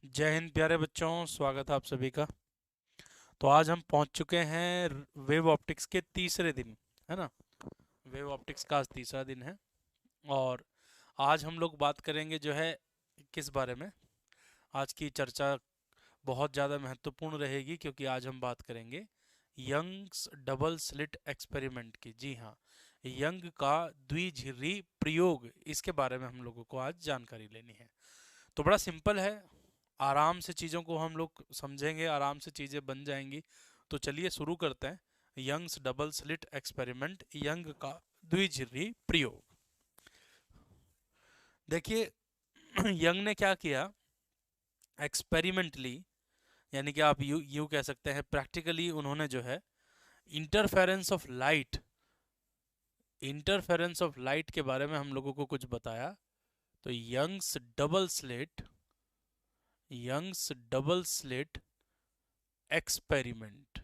जय हिंद प्यारे बच्चों, स्वागत है आप सभी का। तो आज हम पहुंच चुके हैं वेव ऑप्टिक्स के तीसरे दिन, है ना। वेव ऑप्टिक्स का आज तीसरा दिन है। और आज हम लोग बात करेंगे जो है किस बारे में। आज की चर्चा बहुत ज़्यादा महत्वपूर्ण रहेगी क्योंकि आज हम बात करेंगे यंग्स डबल स्लिट एक्सपेरिमेंट की। जी हाँ, यंग का द्विझिर्री प्रयोग, इसके बारे में हम लोगों को आज जानकारी लेनी है। तो बड़ा सिंपल है, आराम से चीज़ों को हम लोग समझेंगे, आराम से चीज़ें बन जाएंगी। तो चलिए शुरू करते हैं। Young's double slit experiment, Young का द्विझिर्री प्रयोग। देखिए यंग ने क्या किया, एक्सपेरिमेंटली, यानी कि आप यू यू कह सकते हैं प्रैक्टिकली, उन्होंने जो है interference of light, interference of light के बारे में हम लोगों को कुछ बताया। तो Young's double slit experiment,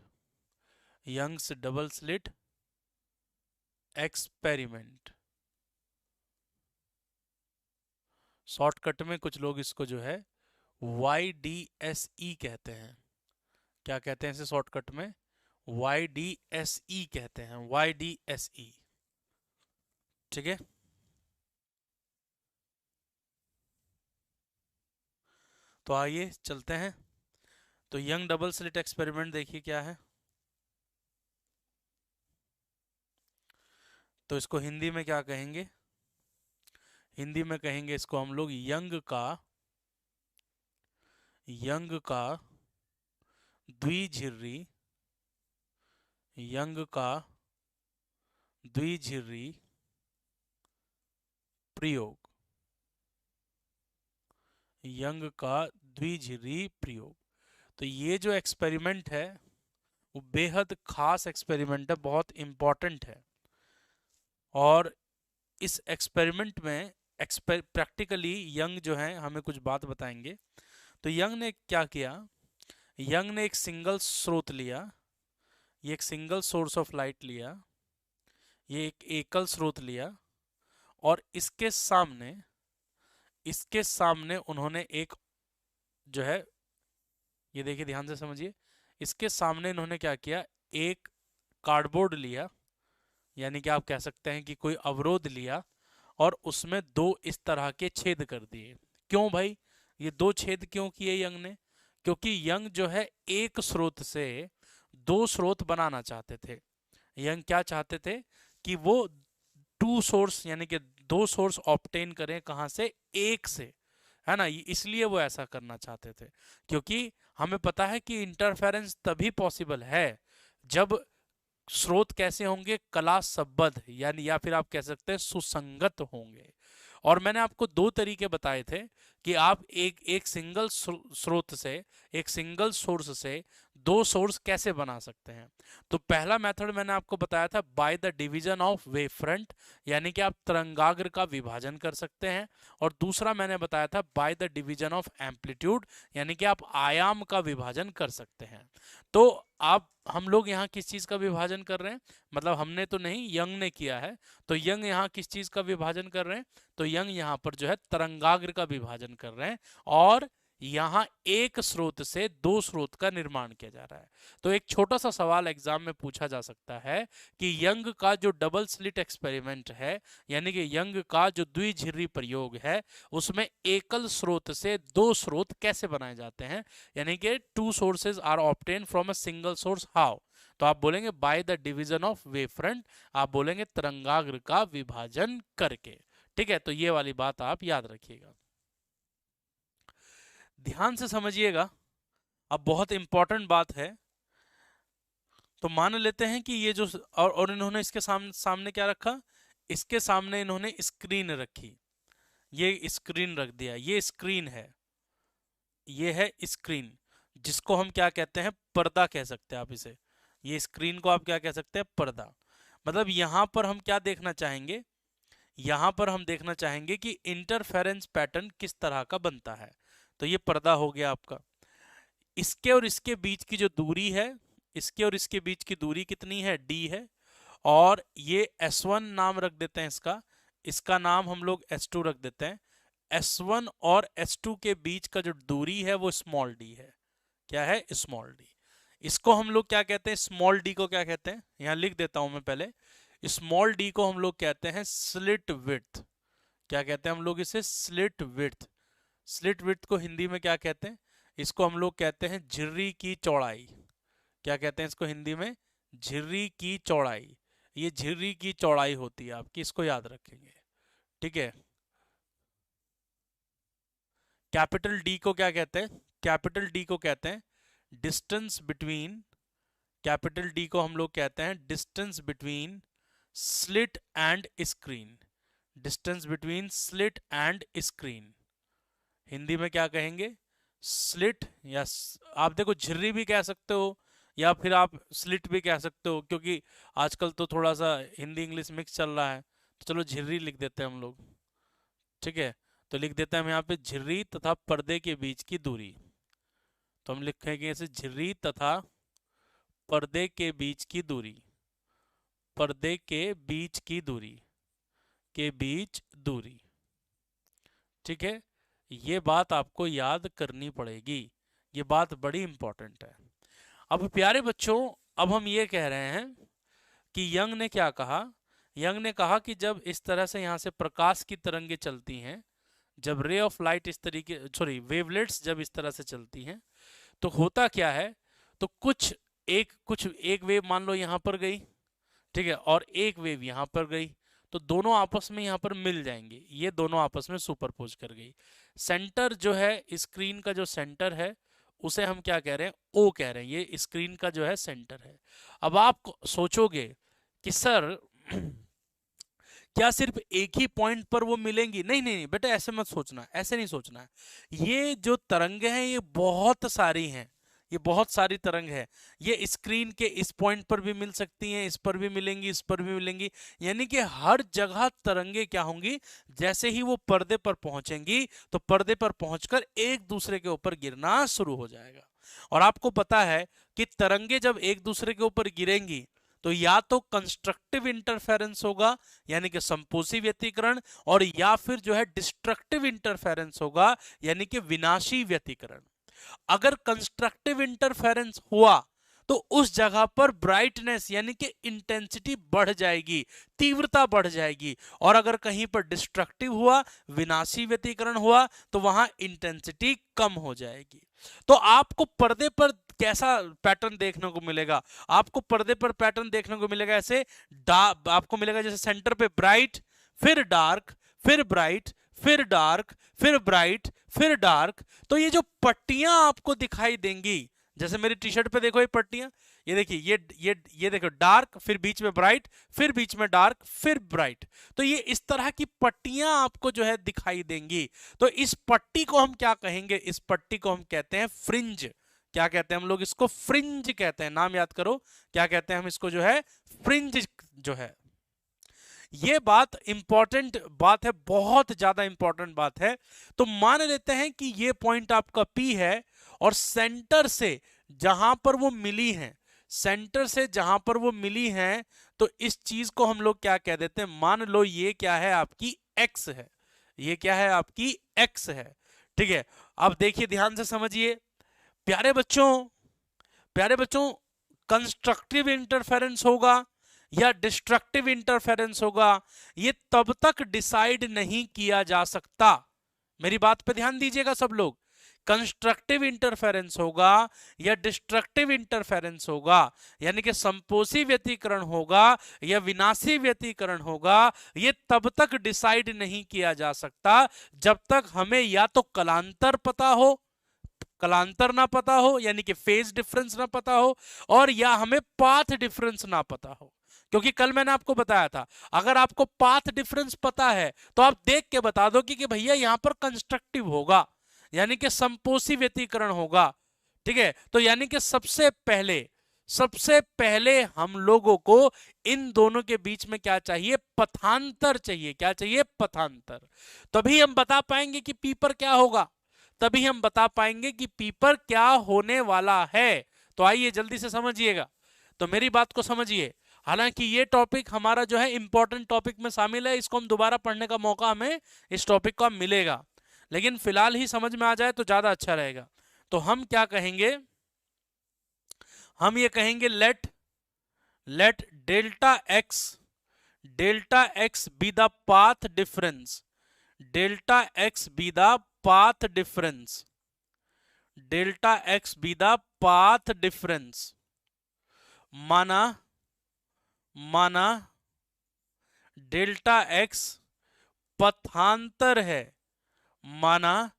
Young's double slit experiment, shortcut में कुछ लोग इसको जो है YDSE कहते हैं। क्या कहते हैं इसे शॉर्टकट में? YDSE कहते हैं, YDSE। ठीक है, तो आइए चलते हैं। तो यंग डबल स्लिट एक्सपेरिमेंट देखिए क्या है। तो इसको हिंदी में क्या कहेंगे? हिंदी में कहेंगे इसको हम लोग यंग का द्विझिर्री, यंग का द्विझिर्री प्रयोग, यंग का द्विझिर्री प्रयोग। तो ये जो एक्सपेरिमेंट है वो बेहद खास एक्सपेरिमेंट है, बहुत इम्पॉर्टेंट है। और इस एक्सपेरिमेंट में प्रैक्टिकली यंग जो है हमें कुछ बात बताएंगे। तो यंग ने क्या किया, यंग ने एक सिंगल स्रोत लिया, ये एक सिंगल सोर्स ऑफ लाइट लिया, ये एक एकल स्रोत लिया, और इसके सामने उन्होंने एक जो है, ये देखिए ध्यान से समझिए, इसके सामने इन्होंने क्या किया, एक कार्डबोर्ड लिया, यानी कि आप कह सकते हैं कि कोई अवरोध लिया, और उसमें दो इस तरह के छेद कर दिए। क्यों भाई, ये दो छेद क्यों किए यंग ने? क्योंकि यंग जो है एक स्रोत से दो स्रोत बनाना चाहते थे। यंग क्या चाहते थे कि वो टू सोर्स, यानी कि दो सोर्स ऑब्टेन करें, कहां से? एक से, है ना। इसलिए वो ऐसा करना चाहते थे, क्योंकि हमें पता है कि इंटरफेरेंस तभी पॉसिबल है जब स्रोत कैसे होंगे, कला संबद्ध, यानी या फिर आप कह सकते हैं सुसंगत होंगे। और मैंने आपको दो तरीके बताए थे कि आप एक एक सिंगल स्रोत से, एक सिंगल सोर्स से दो सोर्स कैसे बना सकते हैं। तो पहला मेथड मैंने आपको बताया था bye the division of wave front, यानी कि आप तरंगाग्र का विभाजन कर सकते हैं। और दूसरा मैंने बताया था bye the division of amplitude, यानी कि आप आयाम का विभाजन कर सकते हैं। तो आप हम लोग यहाँ किस चीज का विभाजन कर रहे हैं? मतलब हमने तो नहीं, यंग ने किया है। तो यंग यहाँ किस चीज का विभाजन कर रहे हैं? तो यंग यहाँ पर जो है तरंगाग्र का विभाजन कर रहे हैं, और यहाँ एक स्रोत से दो स्रोत का निर्माण किया जा रहा है। तो एक छोटा सा सवाल एग्जाम में पूछा जा सकता है कि यंग का जो डबल स्लिट एक्सपेरिमेंट है, यानी कि यंग का जो द्विझिर्री प्रयोग है, उसमें एकल स्रोत से दो स्रोत कैसे बनाए जाते हैं, यानी कि two sources are obtain from a single source, how? तो आप बोलेंगे by the division of wave front, आप बोलेंगे तरंगाग्र का विभाजन करके। ठीक है, तो ये वाली बात आप याद रखिएगा, ध्यान से समझिएगा। अब बहुत इंपॉर्टेंट बात है। तो मान लेते हैं कि ये जो, और इन्होंने इसके सामने क्या रखा, इसके सामने इन्होंने स्क्रीन रखी, ये स्क्रीन रख दिया, ये स्क्रीन है, ये है स्क्रीन, जिसको हम क्या कहते हैं, पर्दा कह सकते हैं आप इसे। ये स्क्रीन को आप क्या कह सकते हैं, पर्दा। मतलब यहां पर हम क्या देखना चाहेंगे, यहां पर हम देखना चाहेंगे कि इंटरफेरेंस पैटर्न किस तरह का बनता है। तो ये पर्दा हो गया आपका। इसके और इसके बीच की जो दूरी है, इसके और इसके बीच की दूरी कितनी है, D है। और ये S1 नाम रख देते हैं इसका, इसका नाम हम लोग S2 रख देते हैं। S1 और S2 के बीच का जो दूरी है वो स्मॉल डी है। क्या है? Small D. इसको हम लोग क्या कहते हैं? स्मॉल डी को क्या कहते हैं? यहां लिख देता हूं मैं पहले। स्मॉल डी को हम लोग कहते हैं स्लिट विड्थ। क्या कहते हैं हम लोग इसे? Slit width. स्लिट विड्थ को हिंदी में क्या कहते हैं? इसको हम लोग कहते हैं झिर्री की चौड़ाई। क्या कहते हैं इसको हिंदी में? झिर्री की चौड़ाई। ये झिर्री की चौड़ाई होती है आपकी, इसको याद रखेंगे। ठीक है। कैपिटल डी को क्या कहते हैं? कैपिटल डी को कहते हैं डिस्टेंस बिटवीन। कैपिटल डी को हम लोग कहते हैं distance between slit and screen. Distance between slit and screen. Hindi में क्या कहेंगे? स्लिट, या आप देखो झिर्री भी कह सकते हो या फिर आप स्लिट भी कह सकते हो, क्योंकि आजकल तो थोड़ा सा हिंदी इंग्लिश मिक्स चल रहा है, तो चलो झिर्री लिख देते हैं हम लोग। ठीक है, तो लिख देते हैं हम यहाँ पे झिर्री तथा पर्दे के बीच की दूरी। तो हम लिखेंगे ऐसे झिर्री तथा पर्दे के बीच की दूरी। पर्दे के बीच की दूरी, के बीच दूरी। ठीक है, ये बात आपको याद करनी पड़ेगी, ये बात बड़ी इंपॉर्टेंट है। अब प्यारे बच्चों, अब हम ये कह रहे हैं कि यंग ने क्या कहा? यंग ने कहा कि जब इस तरह से यहां से प्रकाश की तरंगें चलती हैं, जब रे ऑफ लाइट इस तरीके, सॉरी वेवलेट्स जब इस तरह से चलती हैं, तो होता क्या है? तो कुछ एक वेव मान लो यहां पर गई, ठीक है, और एक वेव यहां पर गई, तो दोनों आपस में यहां पर मिल जाएंगे। ये दोनों आपस में सुपरपोज कर गई। सेंटर जो है स्क्रीन का, जो सेंटर है उसे हम क्या कह रहे हैं? ओ कह रहे हैं। ये स्क्रीन का जो है सेंटर है। अब आप सोचोगे कि सर क्या सिर्फ एक ही पॉइंट पर वो मिलेंगी? नहीं नहीं नहीं बेटा, ऐसे मत सोचना, ऐसे नहीं सोचना है। ये जो तरंगे हैं ये बहुत सारी हैं, ये बहुत सारी तरंग है। ये स्क्रीन के इस पॉइंट पर भी मिल सकती हैं, इस पर भी मिलेंगी, इस पर भी मिलेंगी, यानी कि हर जगह तरंगे क्या होंगी? जैसे ही वो पर्दे पर पहुंचेंगी तो पर्दे पर पहुंचकर एक दूसरे के ऊपर गिरना शुरू हो जाएगा। और आपको पता है कि तरंगे जब एक दूसरे के ऊपर गिरेंगी तो या तो कंस्ट्रक्टिव इंटरफेरेंस होगा, यानी कि संपोषी व्यतिकरण, और या फिर जो है डिस्ट्रक्टिव इंटरफेरेंस होगा, यानी कि विनाशी व्यतिकरण। अगर कंस्ट्रक्टिव इंटरफेरेंस हुआ तो उस जगह पर ब्राइटनेस यानी कि इंटेंसिटी बढ़ जाएगी, तीव्रता बढ़ जाएगी। और अगर कहीं पर डिस्ट्रक्टिव हुआ, विनाशी व्यतिकरण हुआ, तो वहां इंटेंसिटी कम हो जाएगी। तो आपको पर्दे पर कैसा पैटर्न देखने को मिलेगा? आपको पर्दे पर पैटर्न देखने को मिलेगा ऐसे, आपको मिलेगा जैसे सेंटर पे ब्राइट, फिर डार्क, फिर ब्राइट, फिर डार्क, फिर ब्राइट, फिर डार्क। तो ये जो पट्टियां आपको दिखाई देंगी, जैसे मेरी टी शर्ट पे देखो ये पट्टियां, ये देखिए, ये देखो डार्क, फिर बीच में ब्राइट, फिर बीच में डार्क, फिर ब्राइट। तो ये इस तरह की पट्टियां आपको जो है दिखाई देंगी। तो इस पट्टी को हम क्या कहेंगे? इस पट्टी को हम कहते हैं फ्रिंज। क्या कहते हैं हम लोग इसको? फ्रिंज कहते हैं। नाम याद करो, क्या कहते हैं हम इसको? जो है फ्रिंज जो है। ये बात इंपॉर्टेंट बात है, बहुत ज्यादा इंपॉर्टेंट बात है। तो मान लेते हैं कि ये पॉइंट आपका P है और सेंटर से जहां पर वो मिली है, सेंटर से जहां पर वो मिली है, तो इस चीज को हम लोग क्या कह देते हैं? मान लो ये क्या है? आपकी X है। ये क्या है? आपकी X है। ठीक है, अब देखिए ध्यान से समझिए प्यारे बच्चों, प्यारे बच्चों, कंस्ट्रक्टिव इंटरफेरेंस होगा या डिस्ट्रक्टिव इंटरफेरेंस होगा, ये तब तक डिसाइड नहीं किया जा सकता। मेरी बात पे ध्यान दीजिएगा सब लोग। कंस्ट्रक्टिव इंटरफेरेंस होगा या डिस्ट्रक्टिव इंटरफेरेंस होगा, यानी कि संपोषी व्यतिकरण होगा या विनाशी व्यतिकरण होगा, ये तब तक डिसाइड नहीं किया जा सकता जब तक हमें या तो कलांतर पता हो, कलांतर ना पता हो, यानी कि फेज डिफरेंस ना पता हो, और या हमें पाथ डिफरेंस ना पता हो। क्योंकि कल मैंने आपको बताया था, अगर आपको पाथ डिफरेंस पता है तो आप देख के बता दो कि भैया यहां पर कंस्ट्रक्टिव होगा, यानी कि संपोषी व्यतिकरण होगा। ठीक है, तो यानी कि सबसे पहले हम लोगों को इन दोनों के बीच में क्या चाहिए? पथांतर चाहिए। क्या चाहिए? पथांतर। तभी हम बता पाएंगे कि पी पर क्या होगा, तभी हम बता पाएंगे कि पी पर क्या होने वाला है। तो आइए जल्दी से समझिएगा, तो मेरी बात को समझिए। हालांकि ये टॉपिक हमारा जो है इंपॉर्टेंट टॉपिक में शामिल है, इसको हम दोबारा पढ़ने का मौका हमें इस टॉपिक का मिलेगा। लेकिन फिलहाल ही समझ में आ जाए तो ज्यादा अच्छा रहेगा। तो हम क्या कहेंगे, हम ये कहेंगे let delta x be the path difference, delta x be the path difference, delta x be the path difference. माना माना डेल्टा एक्स पथांतर है, माना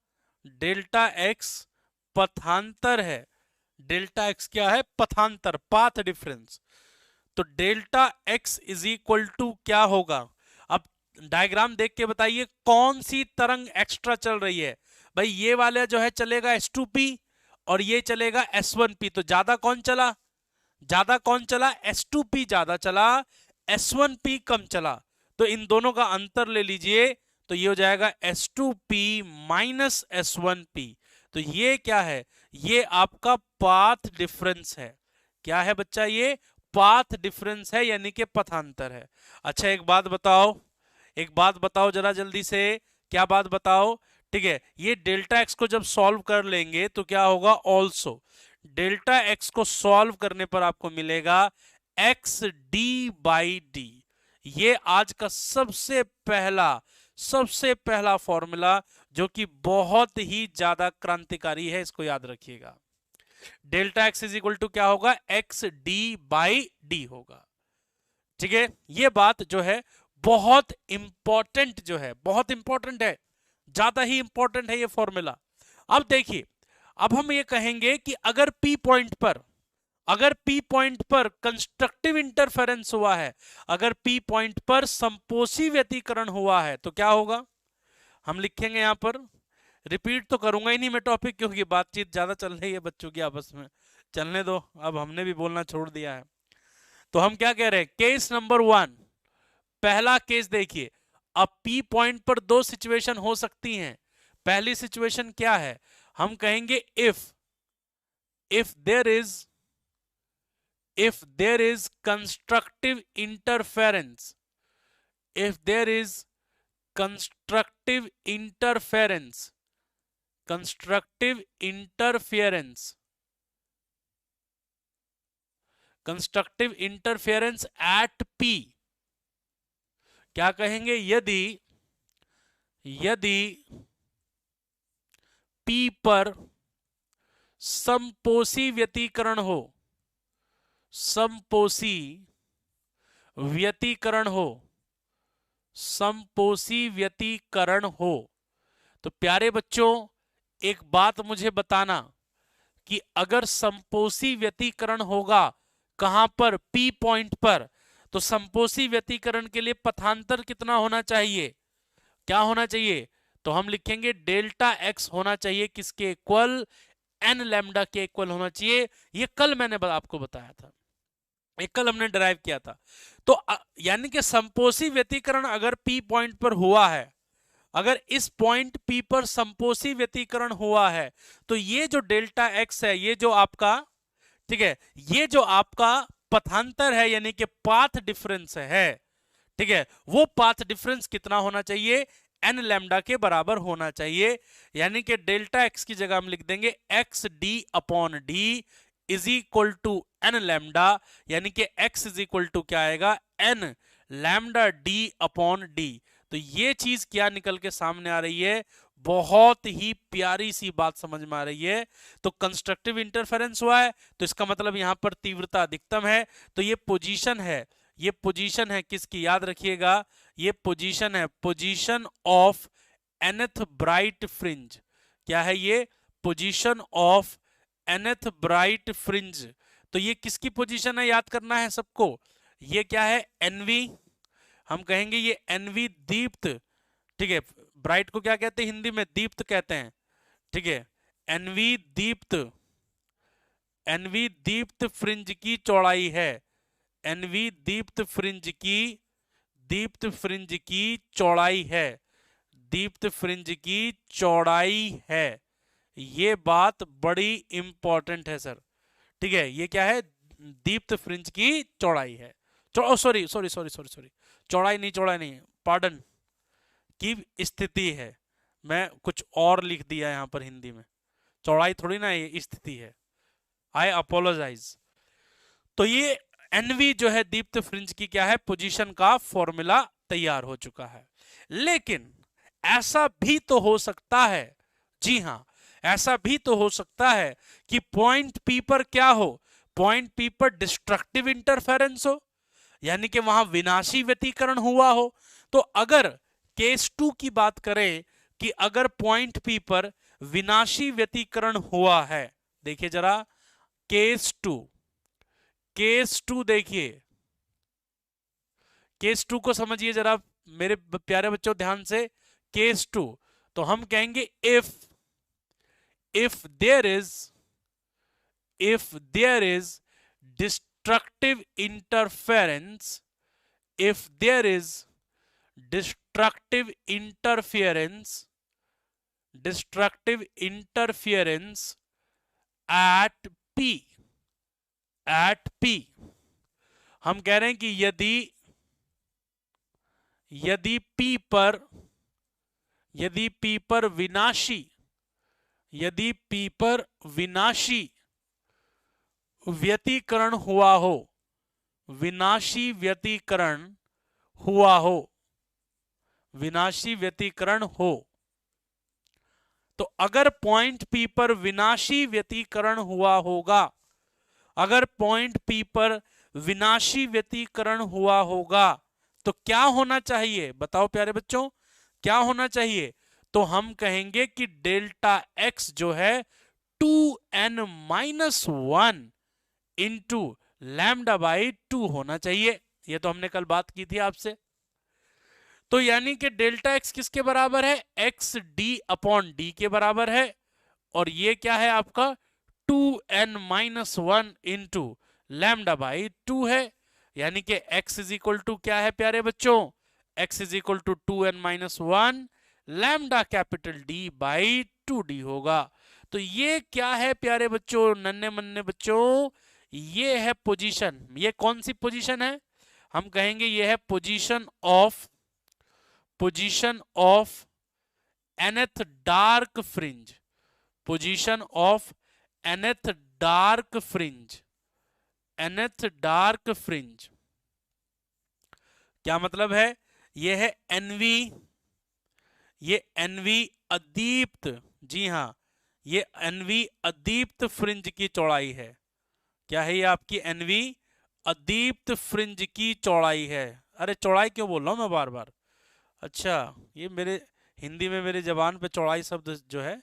डेल्टा एक्स पथांतर है, डेल्टा एक्स क्या है, पथांतर, पाथ डिफरेंस। तो delta x is equal to क्या होगा, अब डायग्राम देख के बताइए कौन सी तरंग एक्स्ट्रा चल रही है। भाई ये वाला जो है चलेगा S2P और ये चलेगा S1P, तो ज्यादा कौन चला, ज्यादा कौन चला, S2P ज्यादा चला, S1P कम चला। तो इन दोनों का अंतर ले लीजिए, तो ये हो जाएगा S2P माइनस S1P। तो ये क्या है, ये आपका पाथ डिफरेंस है। क्या है बच्चा, ये पाथ डिफरेंस है, यानी कि पथांतर है। अच्छा एक बात बताओ, एक बात बताओ जरा जल्दी से, क्या बात बताओ, ठीक है, ये डेल्टा एक्स को जब सॉल्व कर लेंगे तो क्या होगा, ऑल्सो डेल्टा एक्स को सॉल्व करने पर आपको मिलेगा एक्स डी बाई डी। ये आज का सबसे पहला फॉर्मूला जो कि बहुत ही ज्यादा क्रांतिकारी है, इसको याद रखिएगा। Delta x is equal to क्या होगा, एक्स डी बाई डी होगा। ठीक है, ये बात जो है बहुत इंपॉर्टेंट, जो है बहुत इंपॉर्टेंट है, ज्यादा ही इंपॉर्टेंट है ये फॉर्मूला। अब देखिए, अब हम ये कहेंगे कि अगर P पॉइंट पर, अगर P पॉइंट पर कंस्ट्रक्टिव इंटरफेरेंस हुआ है, अगर P पॉइंट पर संपोषी व्यतिकरण हुआ है, तो क्या होगा, हम लिखेंगे यहां पर, रिपीट तो करूंगा ही नहीं मैं टॉपिक, क्योंकि बातचीत ज्यादा चल रही है बच्चों की आपस में, चलने दो, अब हमने भी बोलना छोड़ दिया है। तो हम क्या कह रहे हैं, केस नंबर 1, पहला केस देखिए। अब P पॉइंट पर दो सिचुएशन हो सकती हैं। पहली सिचुएशन क्या है, हम कहेंगे if there is constructive interference, if there is constructive interference at P, क्या कहेंगे, यदि P पर समपोषी व्यतिकरण हो, समपोषी व्यतिकरण हो, समपोषी व्यतिकरण हो, तो प्यारे बच्चों एक बात मुझे बताना कि अगर समपोषी व्यतिकरण होगा कहां पर, P पॉइंट पर, तो समपोषी व्यतिकरण के लिए पथांतर कितना होना चाहिए, क्या होना चाहिए, तो हम लिखेंगे डेल्टा एक्स होना चाहिए किसके इक्वल, एन लैम्डा के इक्वल होना चाहिए। ये कल मैंने आपको बताया था, एक कल हमने ड्राइव किया था। तो यानी कि संपोषी व्यतिकरण अगर P पॉइंट पर हुआ है, अगर इस पॉइंट P पर संपोषी व्यतिकरण हुआ है, तो ये जो डेल्टा एक्स है, ये जो आपका, ठीक है, ये जो आपका पथांतर है यानी कि पाथ डिफरेंस है, ठीक है, वो पाथ डिफरेंस कितना होना चाहिए, एन लैम्डा के बराबर होना चाहिए। यानी कि डेल्टा एक्स की जगह हम लिख देंगे x D upon D is equal to n lambda, यानी कि x इज इक्वल टू क्या आएगा, n lambda D upon D. तो ये चीज क्या निकल के सामने आ रही है, बहुत ही प्यारी सी बात समझ में आ रही है। तो कंस्ट्रक्टिव इंटरफेरेंस हुआ है, तो इसका मतलब यहां पर तीव्रता अधिकतम है, तो ये पोजीशन है, ये पोजीशन है किसकी, याद रखिएगा, ये पोजीशन है, position of nth bright fringe. क्या है ये, position of nth bright fringe. तो ये किसकी पोजीशन है, याद करना है सबको, ये क्या है, एनवी, हम कहेंगे ये एनवी दीप्त, ठीक है, ब्राइट को क्या कहते हैं हिंदी में, दीप्त कहते हैं, ठीक है, एनवी दीप्त फ्रिंज की चौड़ाई है, एनवी दीप्त फ्रिंज की चौड़ाई है, दीप्त फ्रिंज की चौड़ाई है। ये बात बड़ी इंपॉर्टेंट है सर, ठीक है, ये क्या है, दीप्त फ्रिंज की चौड़ाई है, सॉरी चौड़ाई नहीं, पार्डन, की स्थिति है, मैं कुछ और लिख दिया यहाँ पर हिंदी में, चौड़ाई थोड़ी ना ये स्थिति है, आई अपोलोजाइज। तो ये एनवी जो है दीप्त फ्रिंज की क्या है, पोजीशन का फॉर्मूला तैयार हो चुका है। लेकिन ऐसा भी तो हो सकता है, जी हां, ऐसा भी तो हो सकता है कि पॉइंट पी पर क्या हो, पॉइंट पी पर डिस्ट्रक्टिव इंटरफेरेंस हो, यानी कि वहां विनाशी व्यतीकरण हुआ हो। तो अगर केस 2 की बात करें कि अगर पॉइंट पी पर विनाशी व्यतीकरण हुआ है, देखिए जरा केस 2, केस 2 देखिए, केस 2 को समझिए जरा मेरे प्यारे बच्चों ध्यान से। केस 2 तो हम कहेंगे if there is destructive interference, if there is destructive interference at P, हम कह रहे हैं कि यदि P पर विनाशी व्यतीकरण हुआ हो, विनाशी व्यतीकरण हो, तो अगर पॉइंट P पर विनाशी व्यतीकरण हुआ होगा, अगर पॉइंट P पर विनाशी व्यतीकरण हुआ होगा, तो क्या होना चाहिए, बताओ प्यारे बच्चों, क्या होना चाहिए? तो हम कहेंगे कि डेल्टा x जो है 2n-1 इंटू लैम्डा बाई 2 होना चाहिए। ये तो हमने कल बात की थी आपसे। तो यानी कि डेल्टा x किसके बराबर है, एक्स डी अपॉन डी के बराबर है, और ये क्या है आपका 2n-1 इंटू लैम्डा बाई 2 है, यानी कि x इज इक्वल टू क्या है प्यारे बच्चों, x is equal to 2n-1 lambda capital D by 2d होगा। तो ये क्या है प्यारे बच्चों, नन्हे मन्ने बच्चों, ये है पोजीशन। ये कौन सी पोजीशन है, हम कहेंगे ये है position of nth dark fringe, position of nth dark fringe. क्या मतलब है, ये है एनवी अदीप्त, जी हां, ये एनवी अदीप्त फ्रिंज की चौड़ाई है। क्या है ये आपकी एनवी अदीप्त फ्रिंज की चौड़ाई है। अरे चौड़ाई क्यों बोल रहा हूं मैं बार बार, अच्छा ये मेरे हिंदी में मेरे जबान पे चौड़ाई शब्द जो है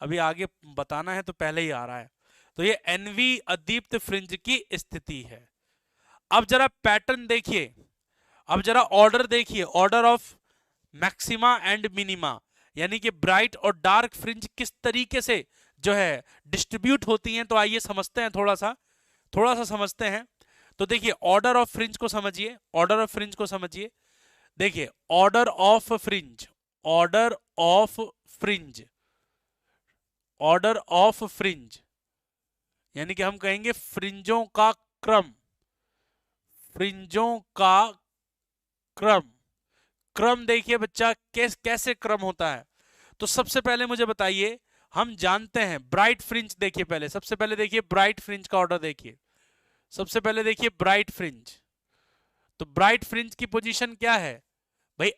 अभी आगे बताना है तो पहले ही आ रहा है। तो ये एनवी अदीप्त फ्रिंज की स्थिति है। अब जरा पैटर्न देखिए, अब जरा ऑर्डर देखिए, order of maxima and minima, यानी कि ब्राइट और डार्क फ्रिंज किस तरीके से जो है डिस्ट्रीब्यूट होती हैं। तो आइए समझते हैं, थोड़ा सा समझते हैं। तो देखिए ऑर्डर ऑफ फ्रिंज को समझिए, देखिए ऑर्डर ऑफ फ्रिंज यानी कि हम कहेंगे फ्रिंजों का क्रम देखिए बच्चा कैसे क्रम होता है। तो सबसे पहले मुझे बताइए, हम जानते हैं ब्राइट फ्रिंज, देखिए पहले सबसे पहले देखिए ब्राइट फ्रिंज का ऑर्डर देखिए, सबसे पहले देखिए ब्राइट फ्रिंज। तो ब्राइट फ्रिंज की पोजीशन क्या है भाई,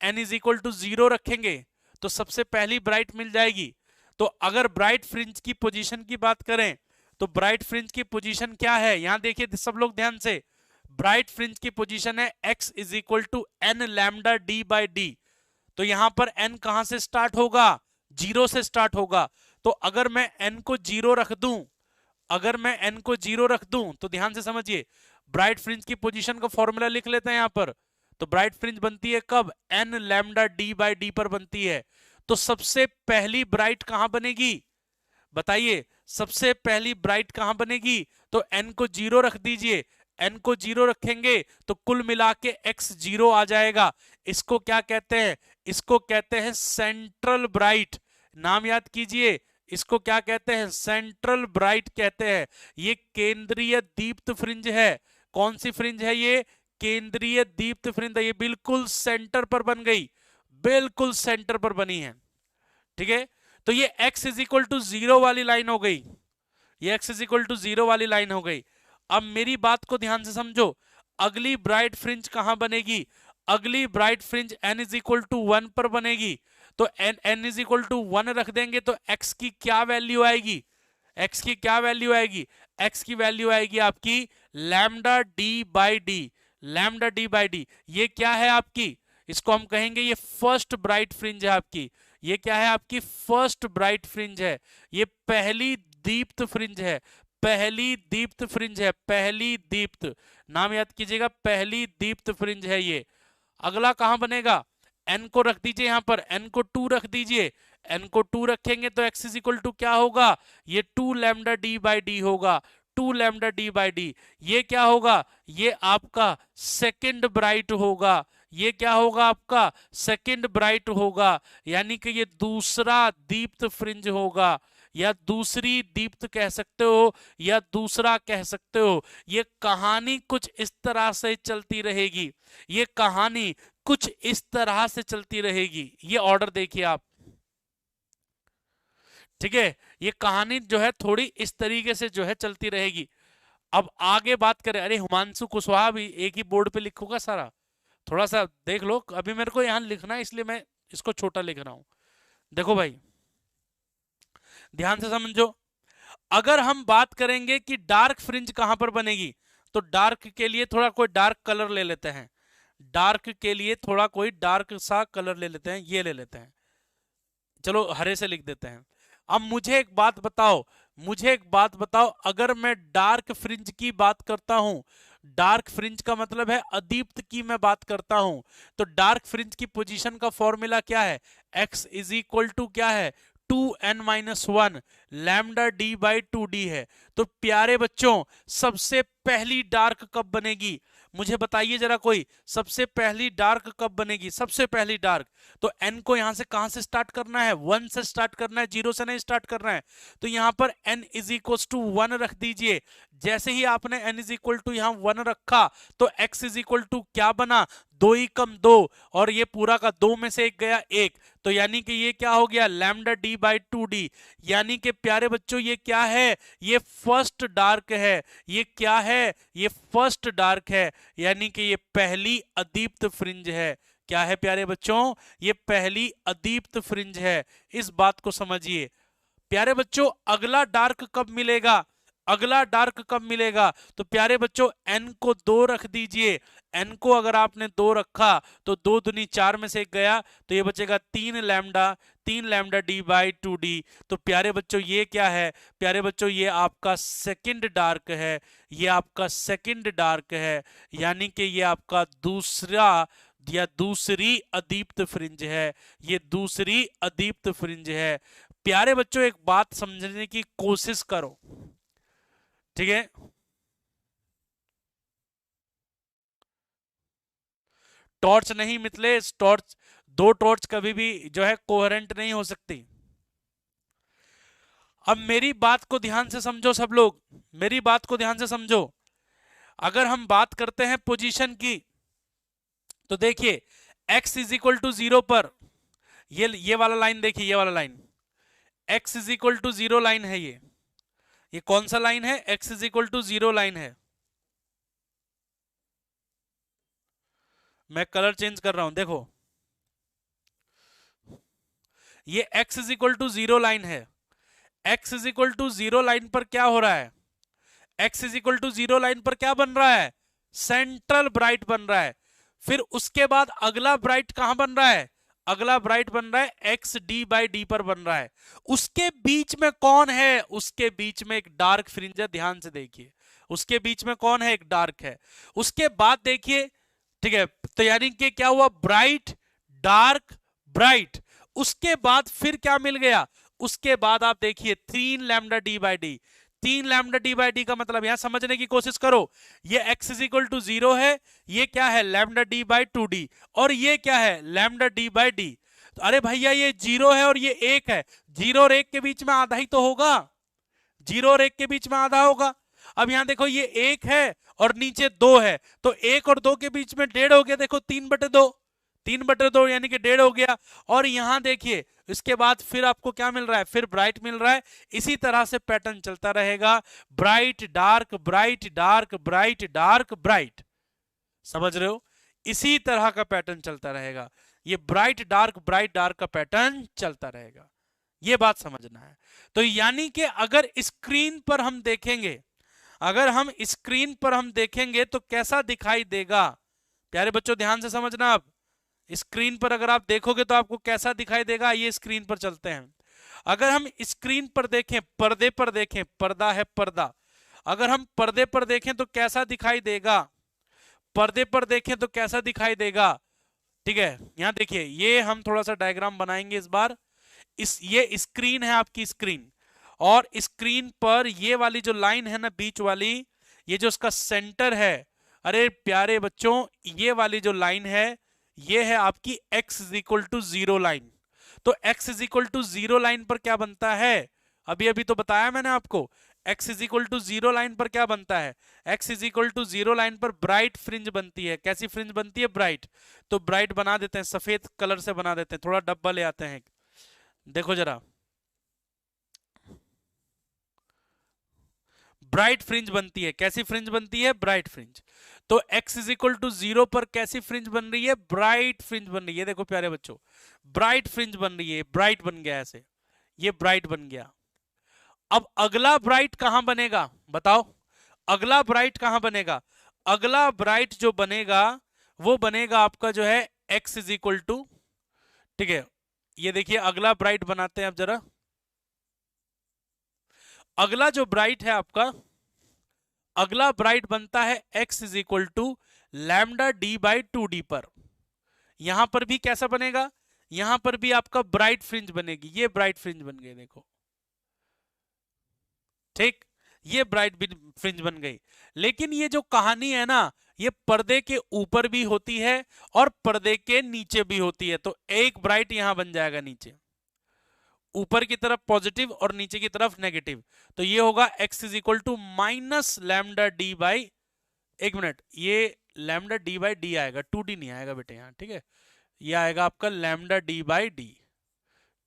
n इज इक्वल टू 0 रखेंगे तो सबसे पहली ब्राइट मिल जाएगी। तो अगर ब्राइट फ्रिंज की पोजीशन की बात करें तो ब्राइट फ्रिंज की पोजीशन क्या है, यहां देखिए सब लोग ध्यान से, ब्राइट फ्रिंज की पोजीशन है x is equal to n lambda D by D. तो यहां पर n कहां से स्टार्ट होगा, 0 से स्टार्ट होगा। तो अगर मैं n को 0 रख दूं, तो ध्यान से समझिए, ब्राइट फ्रिंज की पोजीशन का फॉर्मूला लिख लेते हैं यहां पर। तो ब्राइट फ्रिंज बनती है कब, n lambda D by D पर बनती है। तो सबसे पहली ब्राइट कहां बनेगी, बताइए सबसे पहली ब्राइट कहां बनेगी। तो n को 0 रख दीजिए, n को 0 रखेंगे तो कुल मिला के x 0 आ जाएगा। इसको क्या कहते हैं, इसको कहते हैं सेंट्रल ब्राइट, नाम याद कीजिए, इसको क्या कहते हैं, सेंट्रल ब्राइट कहते हैं। ये केंद्रीय दीप्त फ्रिंज है। कौन सी फ्रिंज है ये, केंद्रीय दीप्त फ्रिंज है। ये बिल्कुल सेंटर पर बन गई, बिल्कुल सेंटर पर बनी है। ठीक है, तो ये x इज इक्वल टू 0 वाली लाइन हो गई, ये x इज इक्वल टू 0 वाली लाइन हो गई। अब मेरी बात को ध्यान से समझो, अगली ब्राइट फ्रिंज कहां बनेगी, अगली bright fringe n is equal to 1 पर बनेगी। तो n इज इक्वल टू 1 रख देंगे तो x की क्या वैल्यू आएगी, x की क्या वैल्यू आएगी, x की वैल्यू आएगी आपकी lambda D by d, lambda D by D. ये क्या है आपकी, इसको हम कहेंगे ये फर्स्ट ब्राइट फ्रिंज है आपकी, ये क्या है आपकी फर्स्ट ब्राइट फ्रिंज है, ये पहली दीप्त फ्रिंज है, पहली दीप्त फ्रिंज है, पहली दीप्त, नाम याद कीजिएगा, पहली दीप्त फ्रिंज है ये। अगला कहां बनेगा, n को रख दीजिए यहां पर, n को 2 रख दीजिए, n को 2 रखेंगे तो x इज इक्वल टू क्या होगा, ये 2 लैम्डा डी बाई डी होगा, 2 लैम्डा डी बाई डी। ये क्या होगा, ये आपका सेकंड ब्राइट होगा, ये क्या होगा आपका सेकंड ब्राइट होगा, यानी कि ये दूसरा दीप्त फ्रिंज होगा, या दूसरी दीप्त कह सकते हो, या दूसरा कह सकते हो। ये कहानी कुछ इस तरह से चलती रहेगी, ये कहानी कुछ इस तरह से चलती रहेगी, ये ऑर्डर देखिए आप, ठीक है, ये कहानी जो है थोड़ी इस तरीके से जो है चलती रहेगी। अब आगे बात करें, अरे हुमांशु कुशवाहा भी एक ही बोर्ड पे लिखूंगा सारा, थोड़ा सा देख लो, अभी मेरे को यहां लिखना है इसलिए मैं इसको छोटा लिख रहा हूं। देखो भाई ध्यान से समझो, अगर हम बात करेंगे कि डार्क फ्रिंज कहां पर बनेगी, तो डार्क के लिए थोड़ा कोई डार्क कलर ले लेते हैं, डार्क के लिए थोड़ा कोई डार्क सा कलर ले लेते हैं, ये ले लेते हैं, चलो हरे से लिख देते हैं। अब मुझे एक बात बताओ, मुझे एक बात बताओ, अगर मैं डार्क फ्रिंज की बात करता हूं, डार्क फ्रिंज का मतलब है अदीप्त की मैं बात करता हूं, तो डार्क फ्रिंज की पोजीशन का फॉर्मूला क्या है, x इज इक्वल टू क्या है 2n-1 lambda D by 2d है। तो प्यारे बच्चों सबसे पहली डार्क कब बनेगी, मुझे बताइए जरा कोई, सबसे पहली डार्क कब बनेगी, सबसे पहली डार्क। तो n को यहां से कहां से स्टार्ट करना है, 1 से स्टार्ट करना है, 0 से नहीं स्टार्ट करना है। तो यहां पर n इज इक्वल टू 1 रख दीजिए, जैसे ही आपने n इज इक्वल टू यहां 1 रखा तो x इज इक्वल टू क्या बना, 2 ही कम 2, और ये पूरा का 2 में से एक गया 1, तो यानी कि ये क्या हो गया लैम्डा डी बाई 2d। यानी कि प्यारे बच्चों ये क्या है, ये फर्स्ट डार्क है, ये क्या है, ये फर्स्ट डार्क है, यानी कि ये पहली अदीप्त फ्रिंज है। क्या है प्यारे बच्चों, ये पहली अदीप्त फ्रिंज है, इस बात को समझिए। प्यारे बच्चों अगला डार्क कब मिलेगा, अगला डार्क कब मिलेगा, तो प्यारे बच्चों n को 2 रख दीजिए, n को अगर आपने 2 रखा तो 2 दूनी 4 में से एक गया, तो ये बचेगा 3 लैम्डा डी बाई 2d। तो प्यारे बच्चों ये क्या है, प्यारे बच्चों ये आपका सेकंड डार्क है, ये आपका सेकंड डार्क है, यानी कि ये आपका दूसरा या दूसरी अदीप्त फ्रिंज है, ये दूसरी अदीप्त फ्रिंज है। प्यारे बच्चों एक बात समझने की कोशिश करो, ठीक है, टॉर्च नहीं मिथलेश, टॉर्च, दो टॉर्च कभी भी जो है कोहेरेंट नहीं हो सकती। अब मेरी बात को ध्यान से समझो सब लोग, मेरी बात को ध्यान से समझो, अगर हम बात करते हैं पोजीशन की, तो देखिए x इज इक्वल टू 0 पर, ये वाला लाइन देखिए, ये वाला line x is equal to 0 line है, ये कौन सा लाइन है, x is equal to 0 line है। मैं कलर चेंज कर रहा हूं, देखो ये x is equal to 0 line है, x is equal to 0 line पर क्या हो रहा है, x is equal to 0 line पर क्या बन रहा है, सेंट्रल ब्राइट बन रहा है। फिर उसके बाद अगला ब्राइट कहां बन रहा है, अगला ब्राइट बन रहा है एक्स डी बाई डी पर बन रहा है। उसके बीच में कौन है, उसके बीच में एक डार्क फ्रिंज है, ध्यान से देखिए, उसके बीच में कौन है, एक डार्क है। उसके बाद देखिए, ठीक है, तो यानी कि क्या हुआ, ब्राइट डार्क ब्राइट। उसके बाद फिर क्या मिल गया, उसके बाद आप देखिए 3 lambda D by D. 3 lambda D by D का मतलब यहां समझने की कोशिश करो, ये x इज इक्वल टू 0 है, ये क्या है लैम्डा डी बाई 2d, और ये क्या है लैम्डा डी बाई डी। तो अरे भैया ये 0 है और ये 1 है, 0 और 1 के बीच में आधा ही तो होगा, 0 और 1 के बीच में आधा होगा। अब यहां देखो ये 1 है और नीचे 2 है, तो 1 और 2 के बीच में 1.5 हो गया, देखो 3/2, 3/2 यानी कि 1.5 हो गया। और यहां देखिए इसके बाद फिर आपको क्या मिल रहा है, फिर ब्राइट मिल रहा है। इसी तरह से पैटर्न चलता रहेगा, bright dark bright dark bright dark bright, समझ रहे हो? इसी तरह का पैटर्न चलता रहेगा, ये ब्राइट डार्क का पैटर्न चलता रहेगा, ये बात समझना है। तो यानी कि अगर स्क्रीन पर हम देखेंगे, अगर हम स्क्रीन पर हम देखेंगे तो कैसा दिखाई देगा, प्यारे बच्चों ध्यान से समझना। अब स्क्रीन पर अगर आप देखोगे तो आपको कैसा दिखाई देगा, ये स्क्रीन पर चलते हैं। अगर हम स्क्रीन पर देखें, पर्दे पर देखें, पर्दा है पर्दा, अगर हम पर्दे पर देखें तो कैसा दिखाई देगा, पर्दे पर देखें तो कैसा दिखाई देगा। ठीक है, यहां देखिए, ये हम थोड़ा सा डायग्राम बनाएंगे इस बार। ये स्क्रीन है आपकी स्क्रीन, और स्क्रीन पर ये वाली जो लाइन है ना बीच वाली, ये जो इसका सेंटर है, अरे प्यारे बच्चों ये वाली जो लाइन है ये है आपकी x=0 लाइन। तो x=0 लाइन पर क्या बनता है, अभी अभी तो बताया मैंने आपको, x=0 लाइन पर क्या बनता है, x=0 लाइन पर ब्राइट फ्रिंज बनती है। कैसी फ्रिंज बनती है, ब्राइट। तो ब्राइट बना देते हैं, सफेद कलर से बना देते हैं, थोड़ा डब्बा ले आते हैं, देखो जरा, ब्राइट फ्रिंज बनती है। कैसी फ्रिंज बनती है, ब्राइट फ्रिंज। तो x=0 पर कैसी फ्रिंज बन रही है, ब्राइट फ्रिंज बन रही है। देखो प्यारे बच्चों, ब्राइट फ्रिंज बन रही है, ब्राइट बन गया ऐसे, ये ब्राइट बन गया। अब अगला ब्राइट कहां बनेगा, बताओ, अगला ब्राइट कहां बनेगा, अगला ब्राइट जो बनेगा वो बनेगा आपका जो है x=, ठीक है, ये देखिए अगला ब्राइट बनाते हैं अब जरा। अगला जो ब्राइट है आपका, अगला ब्राइट बनता है x=λd/2d पर। यहां पर भी कैसा बनेगा, यहां पर भी आपका ब्राइट फ्रिंज बनेगी, ये ब्राइट फ्रिंज बन गई देखो, ठीक, ये ब्राइट फ्रिंज बन गई। लेकिन ये जो कहानी है ना, ये पर्दे के ऊपर भी होती है और पर्दे के नीचे भी होती है। तो एक ब्राइट यहां बन जाएगा नीचे, ऊपर की तरफ पॉजिटिव और नीचे की तरफ नेगेटिव। तो ये होगा x=-λd/, एक मिनट, ये λd/d आएगा, 2d नहीं आएगा बेटे यहाँ, ठीक है, ये आएगा आपका λd/d,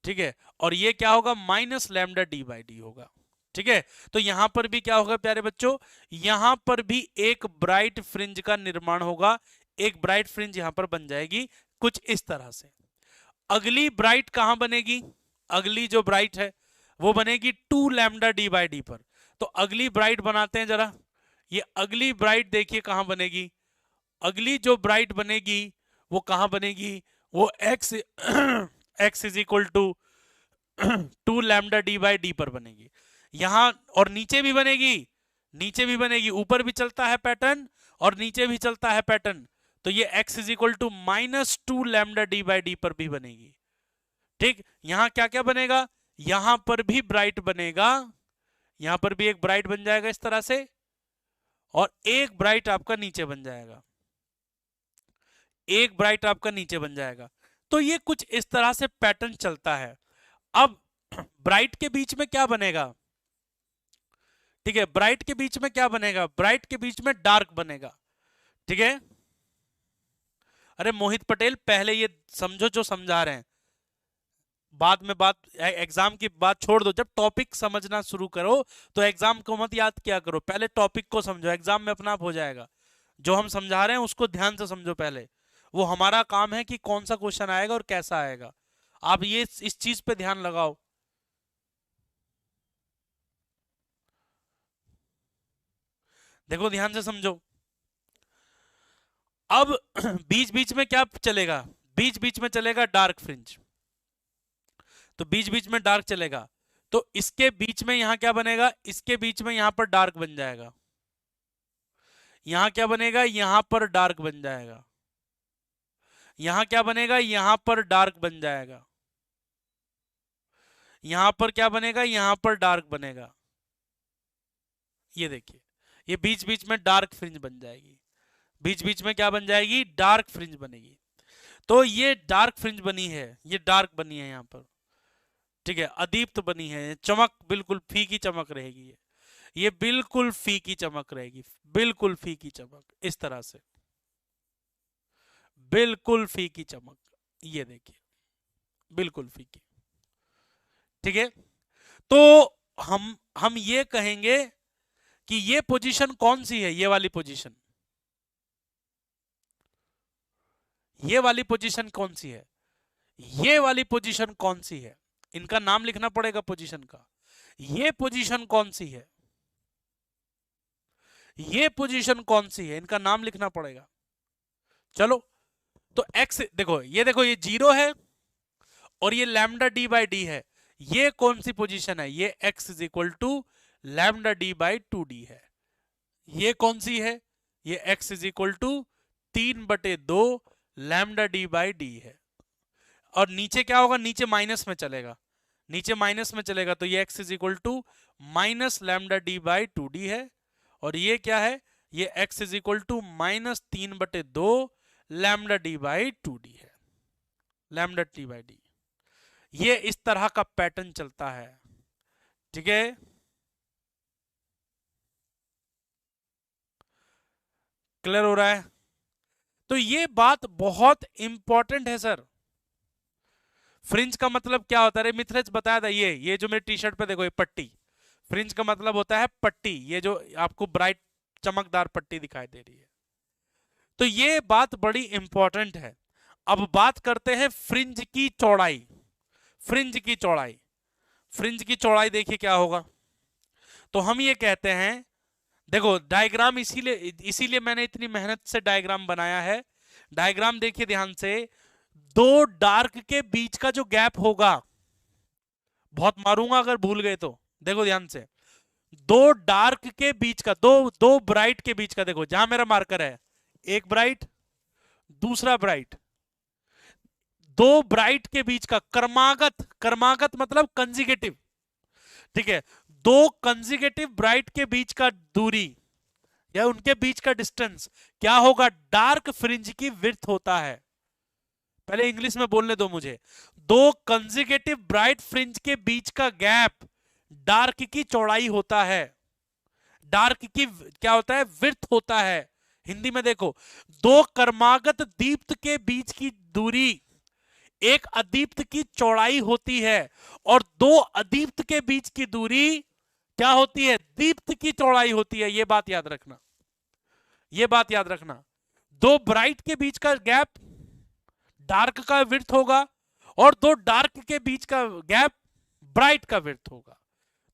ठीक है, और ये क्या होगा, -λd/d होगा, ठीक है। तो यहां पर भी क्या होगा प्यारे बच्चों, यहां पर भी एक ब्राइट फ्रिंज का निर्माण होगा, एक ब्राइट फ्रिंज यहां पर बन जाएगी कुछ इस तरह से। अगली ब्राइट कहां बनेगी, अगली जो ब्राइट है वो बनेगी 2λd/d पर। तो अगली ब्राइट बनाते हैं जरा, ये अगली ब्राइट देखिए कहां बनेगी, अगली जो ब्राइट बनेगी वो कहां बनेगी, वो x=2λd/d पर बनेगी यहां, और नीचे भी बनेगी, नीचे भी बनेगी, ऊपर भी चलता है पैटर्न और नीचे भी चलता है पैटर्न। तो ये x=-2λd/d पर भी बनेगी, ठीक। यहां क्या क्या बनेगा, यहां पर भी ब्राइट बनेगा, यहां पर भी एक ब्राइट बन जाएगा इस तरह से, और एक ब्राइट आपका नीचे बन जाएगा, एक ब्राइट आपका नीचे बन जाएगा। तो ये कुछ इस तरह से पैटर्न चलता है। अब ब्राइट के बीच में क्या बनेगा, ठीक है, ब्राइट के बीच में क्या बनेगा, ब्राइट के बीच में डार्क बनेगा, ठीक है। अरे मोहित पटेल पहले ये समझो जो समझा रहे हैं, बाद में बात, एग्जाम की बात छोड़ दो, जब टॉपिक समझना शुरू करो तो एग्जाम को मत याद किया करो, पहले टॉपिक को समझो, एग्जाम में अपना आप हो जाएगा। जो हम समझा रहे हैं उसको ध्यान से समझो पहले, वो हमारा काम है कि कौन सा क्वेश्चन आएगा और कैसा आएगा, आप ये इस चीज पे ध्यान लगाओ। देखो ध्यान से समझो। अब बीच बीच में क्या चलेगा, बीच बीच में चलेगा डार्क फ्रिंज, तो बीच बीच में डार्क चलेगा, तो इसके बीच में यहां क्या बनेगा, इसके बीच में यहां पर डार्क बन जाएगा, यहां क्या बनेगा, यहां पर डार्क बन जाएगा, यहां क्या बनेगा, यहां पर डार्क बन जाएगा, यहां पर क्या बनेगा, यहां पर डार्क बनेगा। ये देखिए, ये बीच बीच में डार्क फ्रिंज बन जाएगी, बीच बीच में क्या बन जाएगी, डार्क फ्रिंज बनेगी। तो ये डार्क फ्रिंज बनी है, ये डार्क बनी है यहां पर, ठीक है, अदीप्त बनी है, चमक बिल्कुल फीकी चमक रहेगी, ये बिल्कुल फीकी चमक रहेगी, बिल्कुल फीकी चमक इस तरह से, बिल्कुल फीकी चमक, ये देखिए बिल्कुल फीकी। ठीक है, तो हम ये कहेंगे कि ये पोजीशन कौन सी है, ये वाली पोजीशन, ये वाली पोजीशन कौन सी है, ये वाली पोजीशन कौन सी है, इनका नाम लिखना पड़ेगा पोजीशन का। ये पोजीशन कौन सी है, ये पोजीशन कौन सी है, इनका नाम लिखना पड़ेगा। चलो, तो x देखो, ये 0 है और ये लैम्डा डी बाई डी है, ये कौन सी पोजीशन है, ये x is equal to lambda D by 2d है। ये कौन सी है, ये x is equal to 3/2 lambda D by D है। और नीचे क्या होगा, नीचे माइनस में चलेगा, नीचे माइनस में चलेगा, तो ये x is equal to minus lambda D by 2d है। और ये क्या है, ये x is equal to -3/2 lambda D by 2d है, लैम्डा टी बाई डी। ये इस तरह का पैटर्न चलता है। ठीक है, क्लियर हो रहा है? तो ये बात बहुत इंपॉर्टेंट है सर। फ्रिंज का मतलब क्या होता है, मिथलेज बताया था, ये जो मेरे टी शर्ट पे देखो, ये पट्टी, फ्रिंज का मतलब होता है पट्टी, ये जो आपको ब्राइट चमकदार पट्टी दिखाई दे रही है। तो ये बात बड़ी इंपॉर्टेंट है। अब बात करते हैं फ्रिंज की चौड़ाई। फ्रिंज की चौड़ाई, फ्रिंज की चौड़ाई देखिए क्या होगा। तो हम ये कहते हैं, देखो डायग्राम इसीलिए मैंने इतनी मेहनत से डायग्राम बनाया है। डायग्राम देखिए ध्यान से, दो डार्क के बीच का जो गैप होगा, बहुत मारूंगा अगर भूल गए तो, देखो ध्यान से, दो डार्क के बीच का, दो ब्राइट के बीच का, देखो जहां मेरा मार्कर है, एक ब्राइट दूसरा ब्राइट, दो ब्राइट के बीच का क्रमागत, क्रमागत मतलब कंजिगेटिव, ठीक है, दो कंजिगेटिव ब्राइट के बीच का दूरी या उनके बीच का डिस्टेंस क्या होगा, डार्क फ्रिंज की विड्थ होता है। पहले इंग्लिश में बोलने दो मुझे, दो कंजिगेटिव ब्राइट फ्रिंज के बीच का गैप डार्क की चौड़ाई होता है, डार्क की क्या होता है, विड्थ होता है। हिंदी में देखो, दो क्रमागत दीप्त के बीच की दूरी एक अदीप्त की चौड़ाई होती है, और दो अदीप्त के बीच की दूरी क्या होती है, दीप्त की चौड़ाई होती है। यह बात याद रखना, यह बात याद रखना। दो ब्राइट के बीच का गैप डार्क का विड्थ होगा, और दो डार्क के बीच का गैप ब्राइट का विड्थ होगा।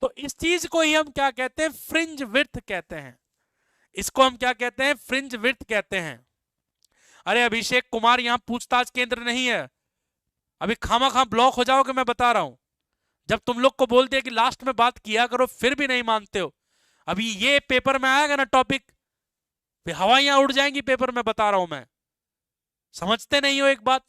तो इस चीज को ही हम क्या कहते हैं, फ्रिंज विड्थ कहते हैं। इसको हम क्या कहते हैं, फ्रिंज विड्थ कहते हैं। अरे अभिषेक कुमार, यहां पूछताछ केंद्र नहीं है, अभी खामा खां ब्लॉक हो जाओगे, मैं बता रहा हूं। जब तुम लोग को बोल दिया कि लास्ट में बात किया करो, फिर भी नहीं मानते हो। अभी ये पेपर में आएगा ना टॉपिक, फिर हवाइयां उड़ जाएंगी पेपर में, बता रहा हूं मैं। समझते नहीं हो एक बात।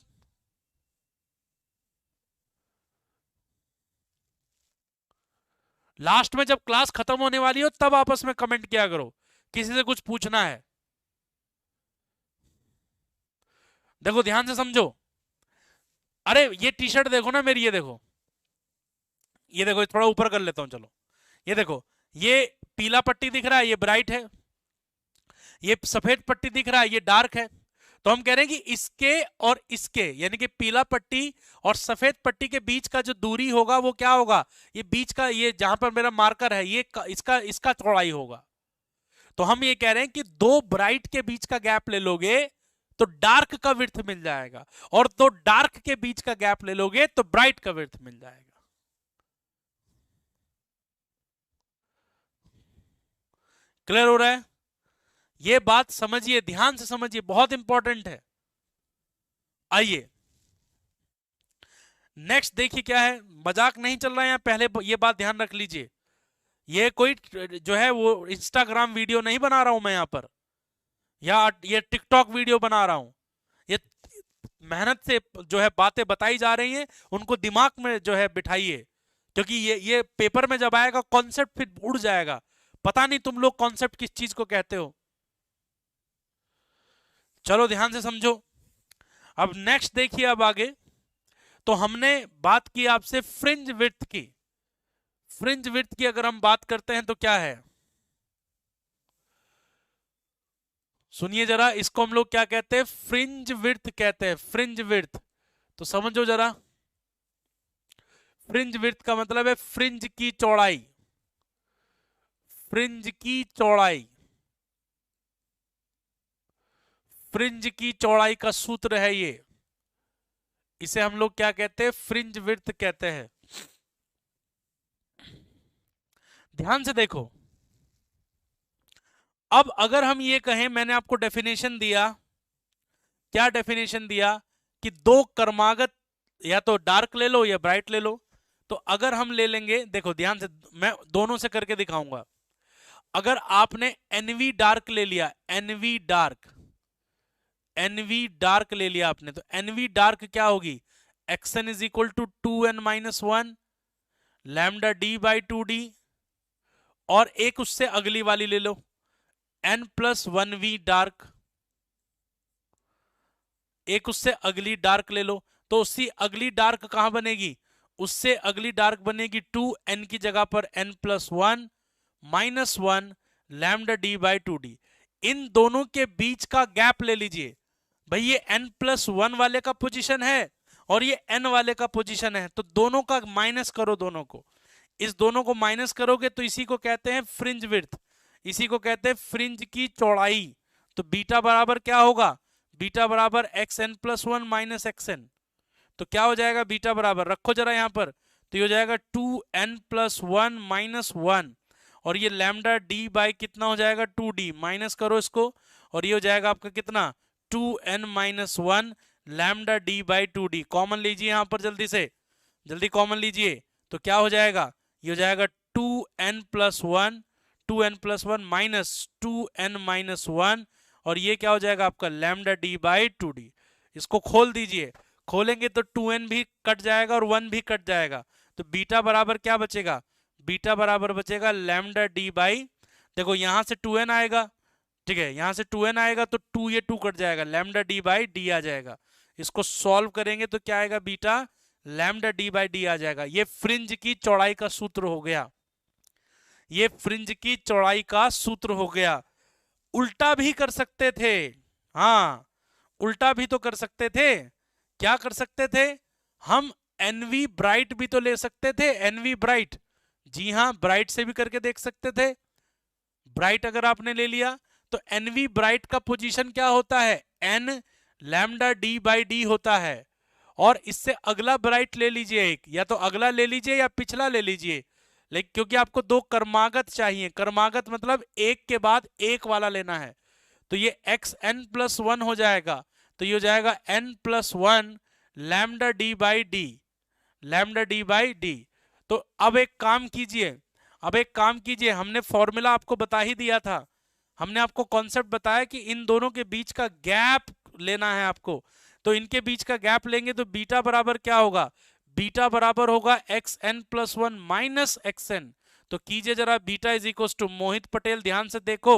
लास्ट में जब क्लास खत्म होने वाली हो, तब आपस में कमेंट किया करो, किसी से कुछ पूछना है। देखो ध्यान से समझो। अरे ये टी शर्ट देखो ना मेरी, ये देखो, ये देखो, थोड़ा ऊपर कर लेता हूं, चलो। ये देखो, ये पीला पट्टी दिख रहा है, ये ब्राइट है, ये सफेद पट्टी दिख रहा है, ये डार्क है। तो हम कह रहे हैं कि इसके और इसके, यानी कि पीला पट्टी और सफेद पट्टी के बीच का जो दूरी होगा वो क्या होगा, ये बीच का, ये जहां पर मेरा मार्कर है, ये इसका चौड़ाई होगा। तो हम ये कह रहे हैं कि दो ब्राइट के बीच का गैप ले लोगे तो डार्क का विड्थ मिल जाएगा, और दो डार्क के बीच का गैप ले लोगे तो ब्राइट का विड्थ मिल जाएगा। क्लियर हो रहा है? ये बात समझिए, ध्यान से समझिए, बहुत इंपॉर्टेंट है। आइए नेक्स्ट देखिए क्या है, मजाक नहीं चल रहा है यहाँ, पहले ये बात ध्यान रख लीजिए। ये कोई जो है वो इंस्टाग्राम वीडियो नहीं बना रहा हूं मैं यहाँ पर, या ये टिकटॉक वीडियो बना रहा हूं। ये मेहनत से जो है बातें बताई जा रही हैं, उनको दिमाग में जो है बिठाइए, क्योंकि ये पेपर में जब आएगा कॉन्सेप्ट फिर उड़ जाएगा। पता नहीं तुम लोग कॉन्सेप्ट किस चीज को कहते हो। चलो ध्यान से समझो। अब नेक्स्ट देखिए, अब आगे तो हमने बात की आपसे फ्रिंज विड्थ की। फ्रिंज विड्थ की अगर हम बात करते हैं तो क्या है, सुनिए जरा, इसको हम लोग क्या कहते हैं? फ्रिंज विड्थ कहते हैं, फ्रिंज विड्थ। तो समझो जरा, फ्रिंज विड्थ का मतलब है फ्रिंज की चौड़ाई, फ्रिंज की चौड़ाई, फ्रिंज की चौड़ाई का सूत्र है ये। इसे हम लोग क्या कहते हैं? फ्रिंज विड्थ कहते हैं। ध्यान से देखो, अब अगर हम ये कहें, मैंने आपको डेफिनेशन दिया, क्या डेफिनेशन दिया? कि दो क्रमागत, या तो डार्क ले लो या ब्राइट ले लो। तो अगर हम ले लेंगे, देखो ध्यान से, मैं दोनों से करके दिखाऊंगा। अगर आपने एनवी डार्क ले लिया, एनवी डार्क, एनवी डार्क ले लिया आपने, तो एनवी डार्क क्या होगी? X n is equal to 2n-1 lambda D by 2d, और एक उससे अगली वाली ले लो, n+1v डार्क, एक उससे अगली डार्क ले लो। तो उससे अगली डार्क कहां बनेगी? उससे अगली डार्क बनेगी 2n की जगह पर n+1 -1 lambda D by 2d। इन दोनों के बीच का गैप ले लीजिए भाई, ये n+1 वाले का पोजीशन है और ये n वाले का पोजीशन है, तो दोनों का माइनस करो, दोनों को, इस दोनों को माइनस करोगे तो इसी को कहते हैं फ्रिंज विड्थ, इसी को कहते हैं फ्रिंज की चौड़ाई। तो बीटा बराबर क्या होगा? बीटा बराबर xn+1 माइनस xn। तो क्या हो जाएगा? बीटा बराबर, रखो जरा यहां पर, तो ये हो जाएगा 2n+1 -1, और ये लैम्डा डी बाई कितना हो जाएगा? 2d, माइनस करो इसको, और ये हो जाएगा आपका कितना? 2n-1 lambda D by 2d। Common लीजिए यहां पर, जल्दी से, जल्दी कॉमन लीजिए। तो क्या हो जाएगा? ये हो जाएगा 2n+1, 2n+1 माइनस 2n-1, और ये क्या हो जाएगा आपका? Lambda D by 2d। इसको खोल दीजिए, खोलेंगे तो 2n भी कट जाएगा और 1 भी कट जाएगा। तो बीटा बराबर क्या बचेगा? बीटा बराबर बचेगा लैम्डा डी बाई, देखो यहां से 2n आएगा, ठीक है, यहां से 2n आएगा तो 2 ये 2 कट जाएगा, लैम्डा डी बाई डी आ जाएगा। इसको सॉल्व करेंगे तो क्या आएगा? Beta lambda D by d आ जाएगा। ये फ्रिंज की चौड़ाई का सूत्र हो गया, ये फ्रिंज की चौड़ाई का सूत्र हो गया। उल्टा भी कर सकते थे, हाँ, उल्टा भी तो कर सकते थे। क्या कर सकते थे? हम एनवी ब्राइट भी तो ले सकते थे, एनवी ब्राइट, जी हाँ, ब्राइट से भी करके देख सकते थे। ब्राइट अगर आपने ले लिया तो एनवी ब्राइट का पोजीशन क्या होता है? N lambda D by D होता है। और इससे अगला ब्राइट ले लीजिए एक, या तो अगला ले लीजिए या पिछला ले लीजिए, लेकिन क्योंकि आपको दो कर्मागत चाहिए, कर्मागत मतलब एक के बाद एक वाला लेना है। तो ये xn+1 हो जाएगा, तो ये हो जाएगा n+1 lambda D by d, lambda D by D. तो अब एक काम कीजिए, अब एक काम कीजिए, हमने फॉर्मूला आपको बता ही दिया था, हमने आपको कॉन्सेप्ट बताया कि इन दोनों के बीच का गैप लेना है आपको। तो इनके बीच का गैप लेंगे तो बीटा बराबर क्या होगा? बीटा बराबर होगा xn+1 माइनस xn। तो कीजिए जरा, beta is equal to, Mohit Patel ध्यान से देखो,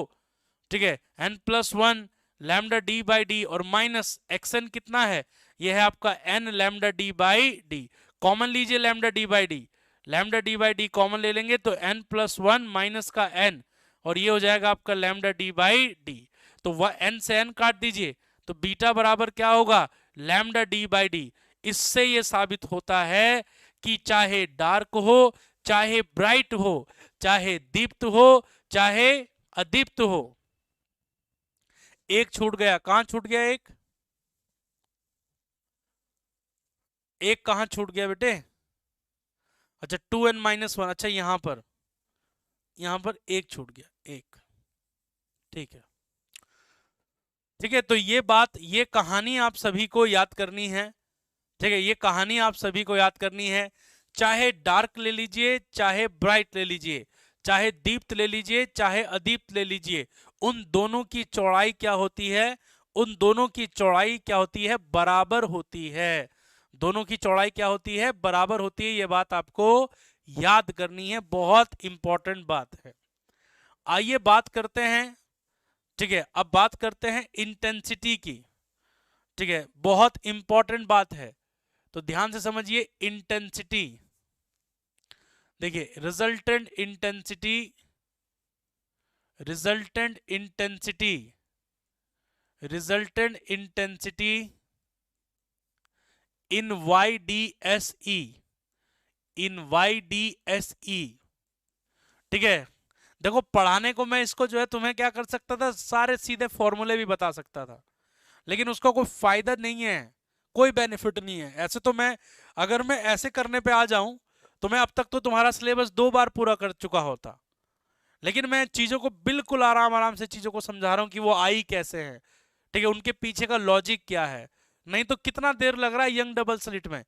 ठीक है, n+1 lambda D by d और माइनस xn कितना है? ये है आपका n lambda D by d. Common लीजिए lambda D by d, lambda D by d common ले लेंगे तो n+1 माइनस का n, और ये हो जाएगा आपका लैम्डा डी बाई डी। तो वह n से n काट दीजिए, तो बीटा बराबर क्या होगा? Lambda D by D. इससे ये साबित होता है कि चाहे डार्क हो, चाहे ब्राइट हो, चाहे दीप्त हो, चाहे अदीप्त हो। एक छूट गया, कहां छूट गया? एक कहां छूट गया बेटे? अच्छा 2n-1, अच्छा यहां पर एक छूट गया, एक, ठीक है, ठीक है। तो ये बात, ये कहानी आप सभी को याद करनी है, ठीक है, ये कहानी आप सभी को याद करनी है। चाहे डार्क ले लीजिए, चाहे ब्राइट ले लीजिए, चाहे दीप्त ले लीजिए, चाहे अदीप्त ले लीजिए, उन दोनों की चौड़ाई क्या होती है? उन दोनों की चौड़ाई क्या होती है? बराबर होती है। दोनों की चौड़ाई क्या होती है? बराबर होती है। ये बात आपको याद करनी है, बहुत इंपॉर्टेंट बात है। आइए बात करते हैं, ठीक है, अब बात करते हैं इंटेंसिटी की, ठीक है, बहुत इंपॉर्टेंट बात है, तो ध्यान से समझिए। इंटेंसिटी, देखिए, resultant intensity, resultant intensity, resultant intensity in YDSE, in YDSE। ठीक है, देखो पढ़ाने को मैं इसको जो है तुम्हें क्या कर सकता था, सारे सीधे फॉर्मूले भी बता सकता था, लेकिन उसका कोई फायदा नहीं है, कोई बेनिफिट नहीं है। ऐसे तो मैं, अगर मैं ऐसे करने पे आ जाऊं तो मैं अब तक तो तुम्हारा सिलेबस 2 बार पूरा कर चुका होता, लेकिन मैं चीजों को बिल्कुल आराम आराम से चीजों को समझा रहा हूं कि वो आई कैसे है, ठीक है, उनके पीछे का लॉजिक क्या है। नहीं तो कितना देर लग रहा है यंग डबल स्लिट में,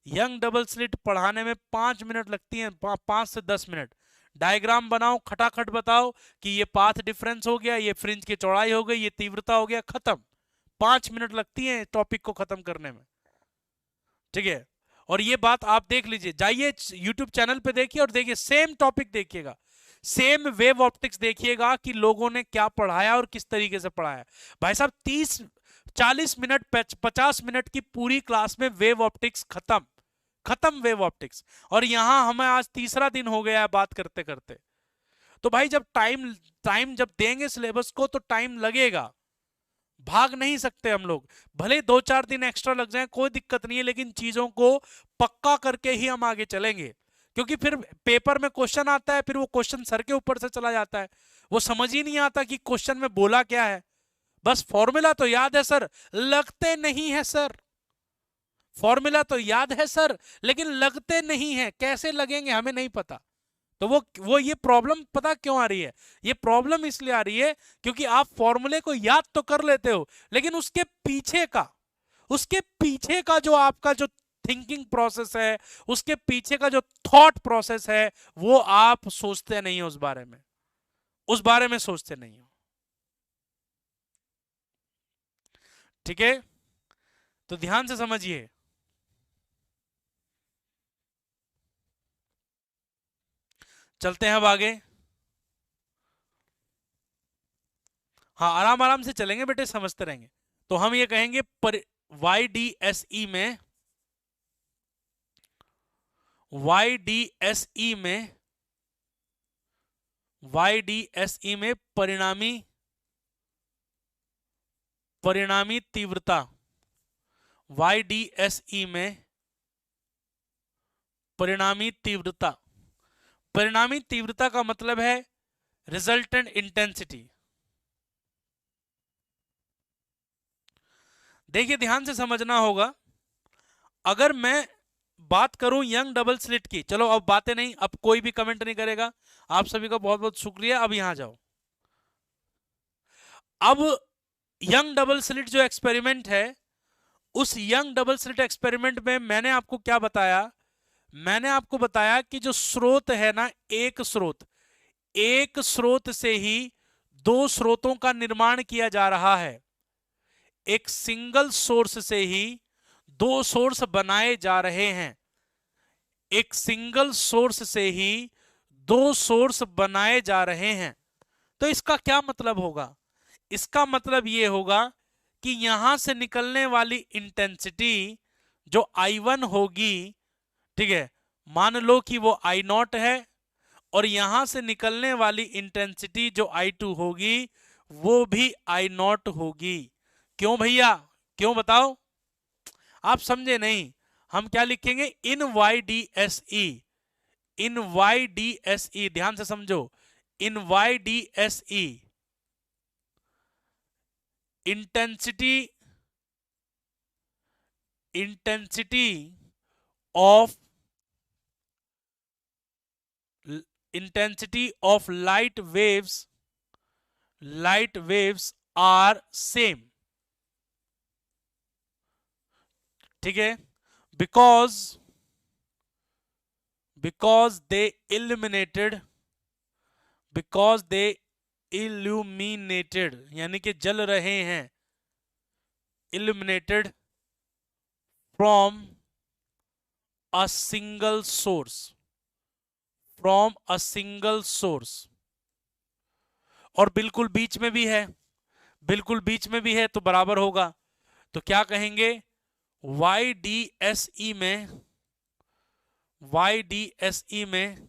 यंग डबल स्लिट पढ़ाने में 5 मिनट लगती हैं, 5 से 10 मिनट। डायग्राम बनाओ, खटाखट बताओ कि ये पाथ डिफरेंस हो गया, ये फ्रिंज की चौड़ाई हो गई, ये तीव्रता हो गया, खत्म। 5 मिनट लगती है टॉपिक को खत्म करने में, ठीक है। और ये बात आप देख लीजिए, जाइए यूट्यूब चैनल पे देखिए और देखिए, सेम टॉपिक देखिएगा, सेम वेव ऑप्टिक्स देखिएगा कि लोगों ने क्या पढ़ाया और किस तरीके से पढ़ाया। भाई साहब 30-40 मिनट 50 मिनट की पूरी क्लास में वेव ऑप्टिक्स खत्म, खत्म वेव ऑप्टिक्स। और यहां हमें आज तीसरा दिन हो गया है बात करते करते। तो भाई जब टाइम टाइम जब देंगे सिलेबस को तो टाइम लगेगा, भाग नहीं सकते हम लोग। भले 2-4 दिन एक्स्ट्रा लग जाए कोई दिक्कत नहीं है, लेकिन चीजों को पक्का करके ही हम आगे चलेंगे, क्योंकि फिर पेपर में क्वेश्चन आता है, फिर वो क्वेश्चन सर के ऊपर से चला जाता है, वो समझ ही नहीं आता कि क्वेश्चन में बोला क्या है। बस फॉर्मूला तो याद है सर, लगते नहीं है सर, फॉर्मूला तो याद है सर, लेकिन लगते नहीं है, कैसे लगेंगे हमें नहीं पता। तो वो ये प्रॉब्लम पता क्यों आ रही है, ये प्रॉब्लम इसलिए आ रही है क्योंकि आप फॉर्मूले को याद तो कर लेते हो, लेकिन उसके पीछे का जो आपका जो थिंकिंग प्रोसेस है, उसके पीछे का जो थॉट प्रोसेस है, वो आप सोचते नहीं हो, उस बारे में सोचते नहीं हो। ठीक है, तो ध्यान से समझिए। चलते हैं अब आगे। हाँ, आराम आराम से चलेंगे बेटे, समझते रहेंगे। तो हम ये कहेंगे YDSE में, YDSE में, YDSE में परिणामी तीव्रता, YDSE में परिणामी तीव्रता, परिणामी तीव्रता का मतलब है रिजल्टेंट इंटेंसिटी। देखिए ध्यान से समझना होगा, अगर मैं बात करूं यंग डबल स्लिट की, चलो अब बातें नहीं, अब कोई भी कमेंट नहीं करेगा, आप सभी का बहुत बहुत शुक्रिया। अब यहां जाओ, अब यंग डबल स्लिट जो एक्सपेरिमेंट है, उस यंग डबल स्लिट एक्सपेरिमेंट में मैंने आपको क्या बताया, मैंने आपको बताया कि जो स्रोत है ना, एक स्रोत से ही 2 स्रोतों का निर्माण किया जा रहा है, एक सिंगल सोर्स से ही 2 सोर्स बनाए जा रहे हैं, एक सिंगल सोर्स से ही 2 सोर्स बनाए जा रहे हैं। तो इसका क्या मतलब होगा, इसका मतलब यह होगा कि यहां से निकलने वाली इंटेंसिटी जो I1 होगी, ठीक है, मान लो कि वो I0 है, और यहां से निकलने वाली इंटेंसिटी जो I2 होगी वो भी I0 होगी। क्यों भैया, क्यों बताओ, आप समझे नहीं। हम क्या लिखेंगे, इन YDSE, इन YDSE, ध्यान से समझो, in YDSE intensity of light waves are same, ठीक है, बिकॉज दे इल्यूमिनेटेड, यानी कि जल रहे हैं, illuminated from a single source, और बिल्कुल बीच में भी है, बिल्कुल बीच में भी है, तो बराबर होगा। तो क्या कहेंगे, YDSE में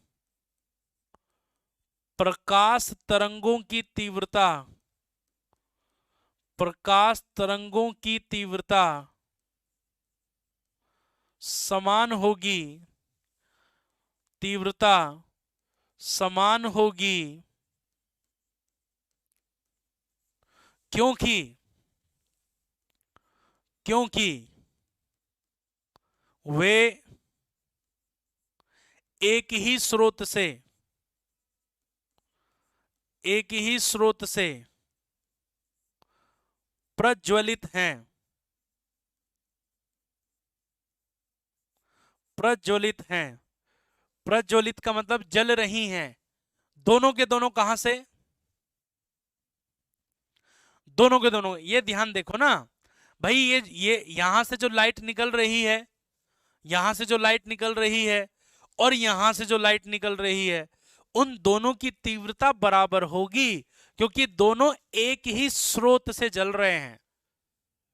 प्रकाश तरंगों की तीव्रता, प्रकाश तरंगों की तीव्रता समान होगी, तीव्रता समान होगी क्योंकि क्योंकि वे एक ही स्रोत से प्रज्वलित हैं, प्रज्वलित हैं। प्रज्वलित का मतलब जल रही हैं। दोनों के दोनों कहां से? दोनों के दोनों। ये ध्यान देखो ना भाई, ये यहां से जो लाइट निकल रही है, यहां से जो लाइट निकल रही है और यहां से जो लाइट निकल रही है, उन दोनों की तीव्रता बराबर होगी क्योंकि दोनों एक ही स्रोत से जल रहे हैं,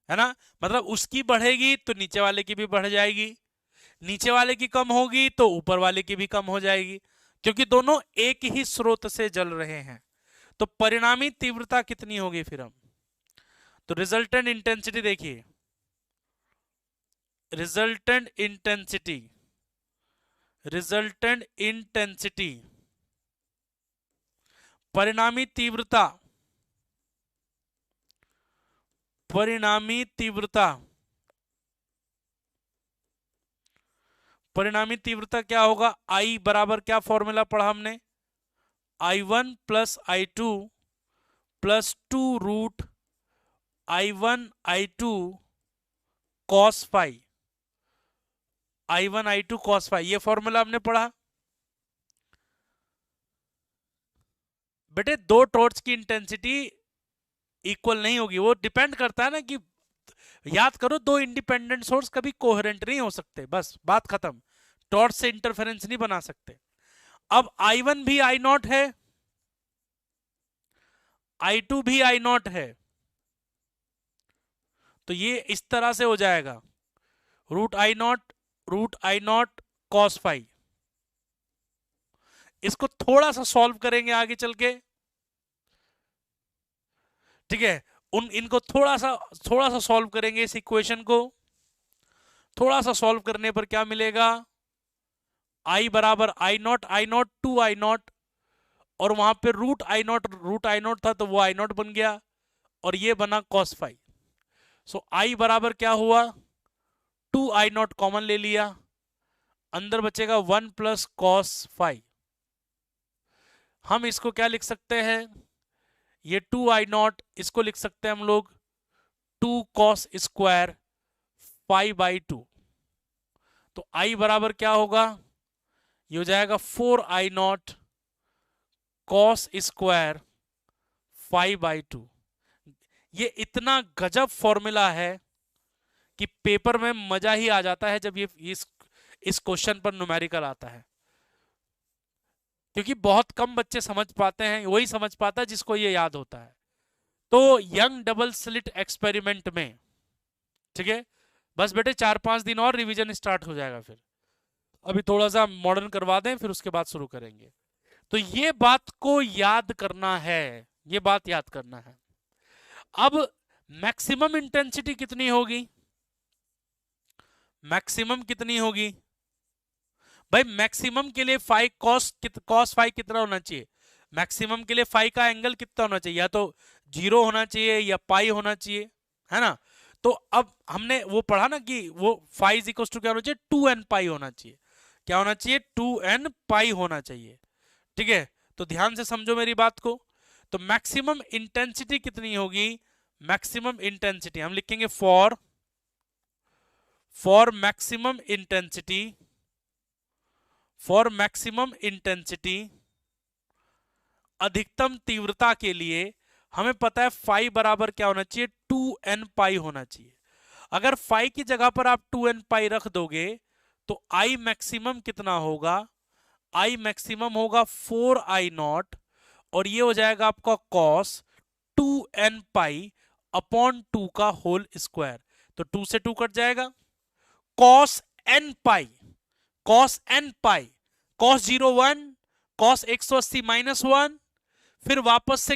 है ना। मतलब उसकी बढ़ेगी तो नीचे वाले की भी बढ़ जाएगी, नीचे वाले की कम होगी तो ऊपर वाले की भी कम हो जाएगी, क्योंकि दोनों एक ही स्रोत से जल रहे हैं। तो परिणामी तीव्रता कितनी होगी फिर हम? तो रिजल्टेंट इंटेंसिटी देखिए, रिजल्टेंट इंटेंसिटी, रिजल्टेंट इंटेंसिटी, परिणामी तीव्रता, परिणामी तीव्रता, परिणामी तीव्रता क्या होगा? I बराबर क्या फॉर्मूला पढ़ा हमने? I1 plus I2 plus 2 root I1 I2 cos phi, I1 I2 cos phi, ये फॉर्मूला हमने पढ़ा। बेटे दो टॉर्च की इंटेंसिटी इक्वल नहीं होगी, वो डिपेंड करता है ना कि, याद करो, दो इंडिपेंडेंट सोर्स कभी कोहेरेंट नहीं हो सकते, बस बात खत्म। टॉर्च से इंटरफेरेंस नहीं बना सकते। अब I1 भी I0 है, I2 भी I0 है, तो ये इस तरह से हो जाएगा root I naught cos phi. इसको थोड़ा सा सॉल्व करेंगे आगे चल के, ठीक है। इनको थोड़ा सा सॉल्व करेंगे इस इक्वेशन को। थोड़ा सा सॉल्व करने पर क्या मिलेगा? I बराबर आई नॉट टू आई नॉट, और वहां पे रूट आई नॉट था तो वो आई नॉट बन गया और ये बना कॉस फाइ। सो I बराबर क्या हुआ? 2 आई नॉट कॉमन ले लिया, अंदर बचेगा 1 प्लस कॉस फाइ। हम इसको क्या लिख सकते हैं? ये 2 आई नॉट, इसको लिख सकते हैं हम लोग 2 कॉस स्क्वायर फाइ बाई 2। तो I बराबर क्या होगा? ये हो जाएगा 4 I naught cos square phi by 2। ये इतना गजब फॉर्मूला है कि पेपर में मजा ही आ जाता है जब ये इस क्वेश्चन पर न्यूमेरिकल आता है, क्योंकि बहुत कम बच्चे समझ पाते हैं, वही समझ पाता है जिसको ये याद होता है। तो यंग डबल स्लिट एक्सपेरिमेंट में, ठीक है, बस बेटे 4-5 दिन और रिवीजन स्टार्ट हो जाएगा, फिर अभी थोड़ा सा मॉडर्न करवा दें फिर उसके बाद शुरू करेंगे। तो ये बात को याद करना है, ये बात याद करना है। अब मैक्सिमम इंटेंसिटी कितनी होगी? मैक्सिमम कितनी होगी भाई? मैक्सिमम के लिए फाइ कॉस फाइ कितना होना चाहिए? मैक्सिमम के लिए फाइ का एंगल कितना होना चाहिए? या तो 0 होना चाहिए या पाई होना चाहिए, है ना। तो अब हमने वो पढ़ा ना कि वो फाइ इज इक्वल टू क्या होना चाहिए? 2n पाई होना चाहिए। क्या होना चाहिए? 2n पाई होना चाहिए, ठीक है। तो ध्यान से समझो मेरी बात को। तो मैक्सिमम इंटेंसिटी कितनी होगी? मैक्सिमम इंटेंसिटी हम लिखेंगे for maximum intensity, for maximum intensity, अधिकतम तीव्रता के लिए हमें पता है फाइ बराबर क्या होना चाहिए? 2n पाई होना चाहिए। अगर फाइ की जगह पर आप 2n पाई रख दोगे तो I मैक्सिमम कितना होगा? I मैक्सिमम होगा 4 आई नॉट, और ये हो जाएगा आपका कॉस 2n पाई अपॉन 2 का होल स्क्वायर। तो 2 से 2 कट जाएगा, कॉस n पाई, कॉस n पाई, कॉस 0 1, कॉस 180 -1, फिर वापस से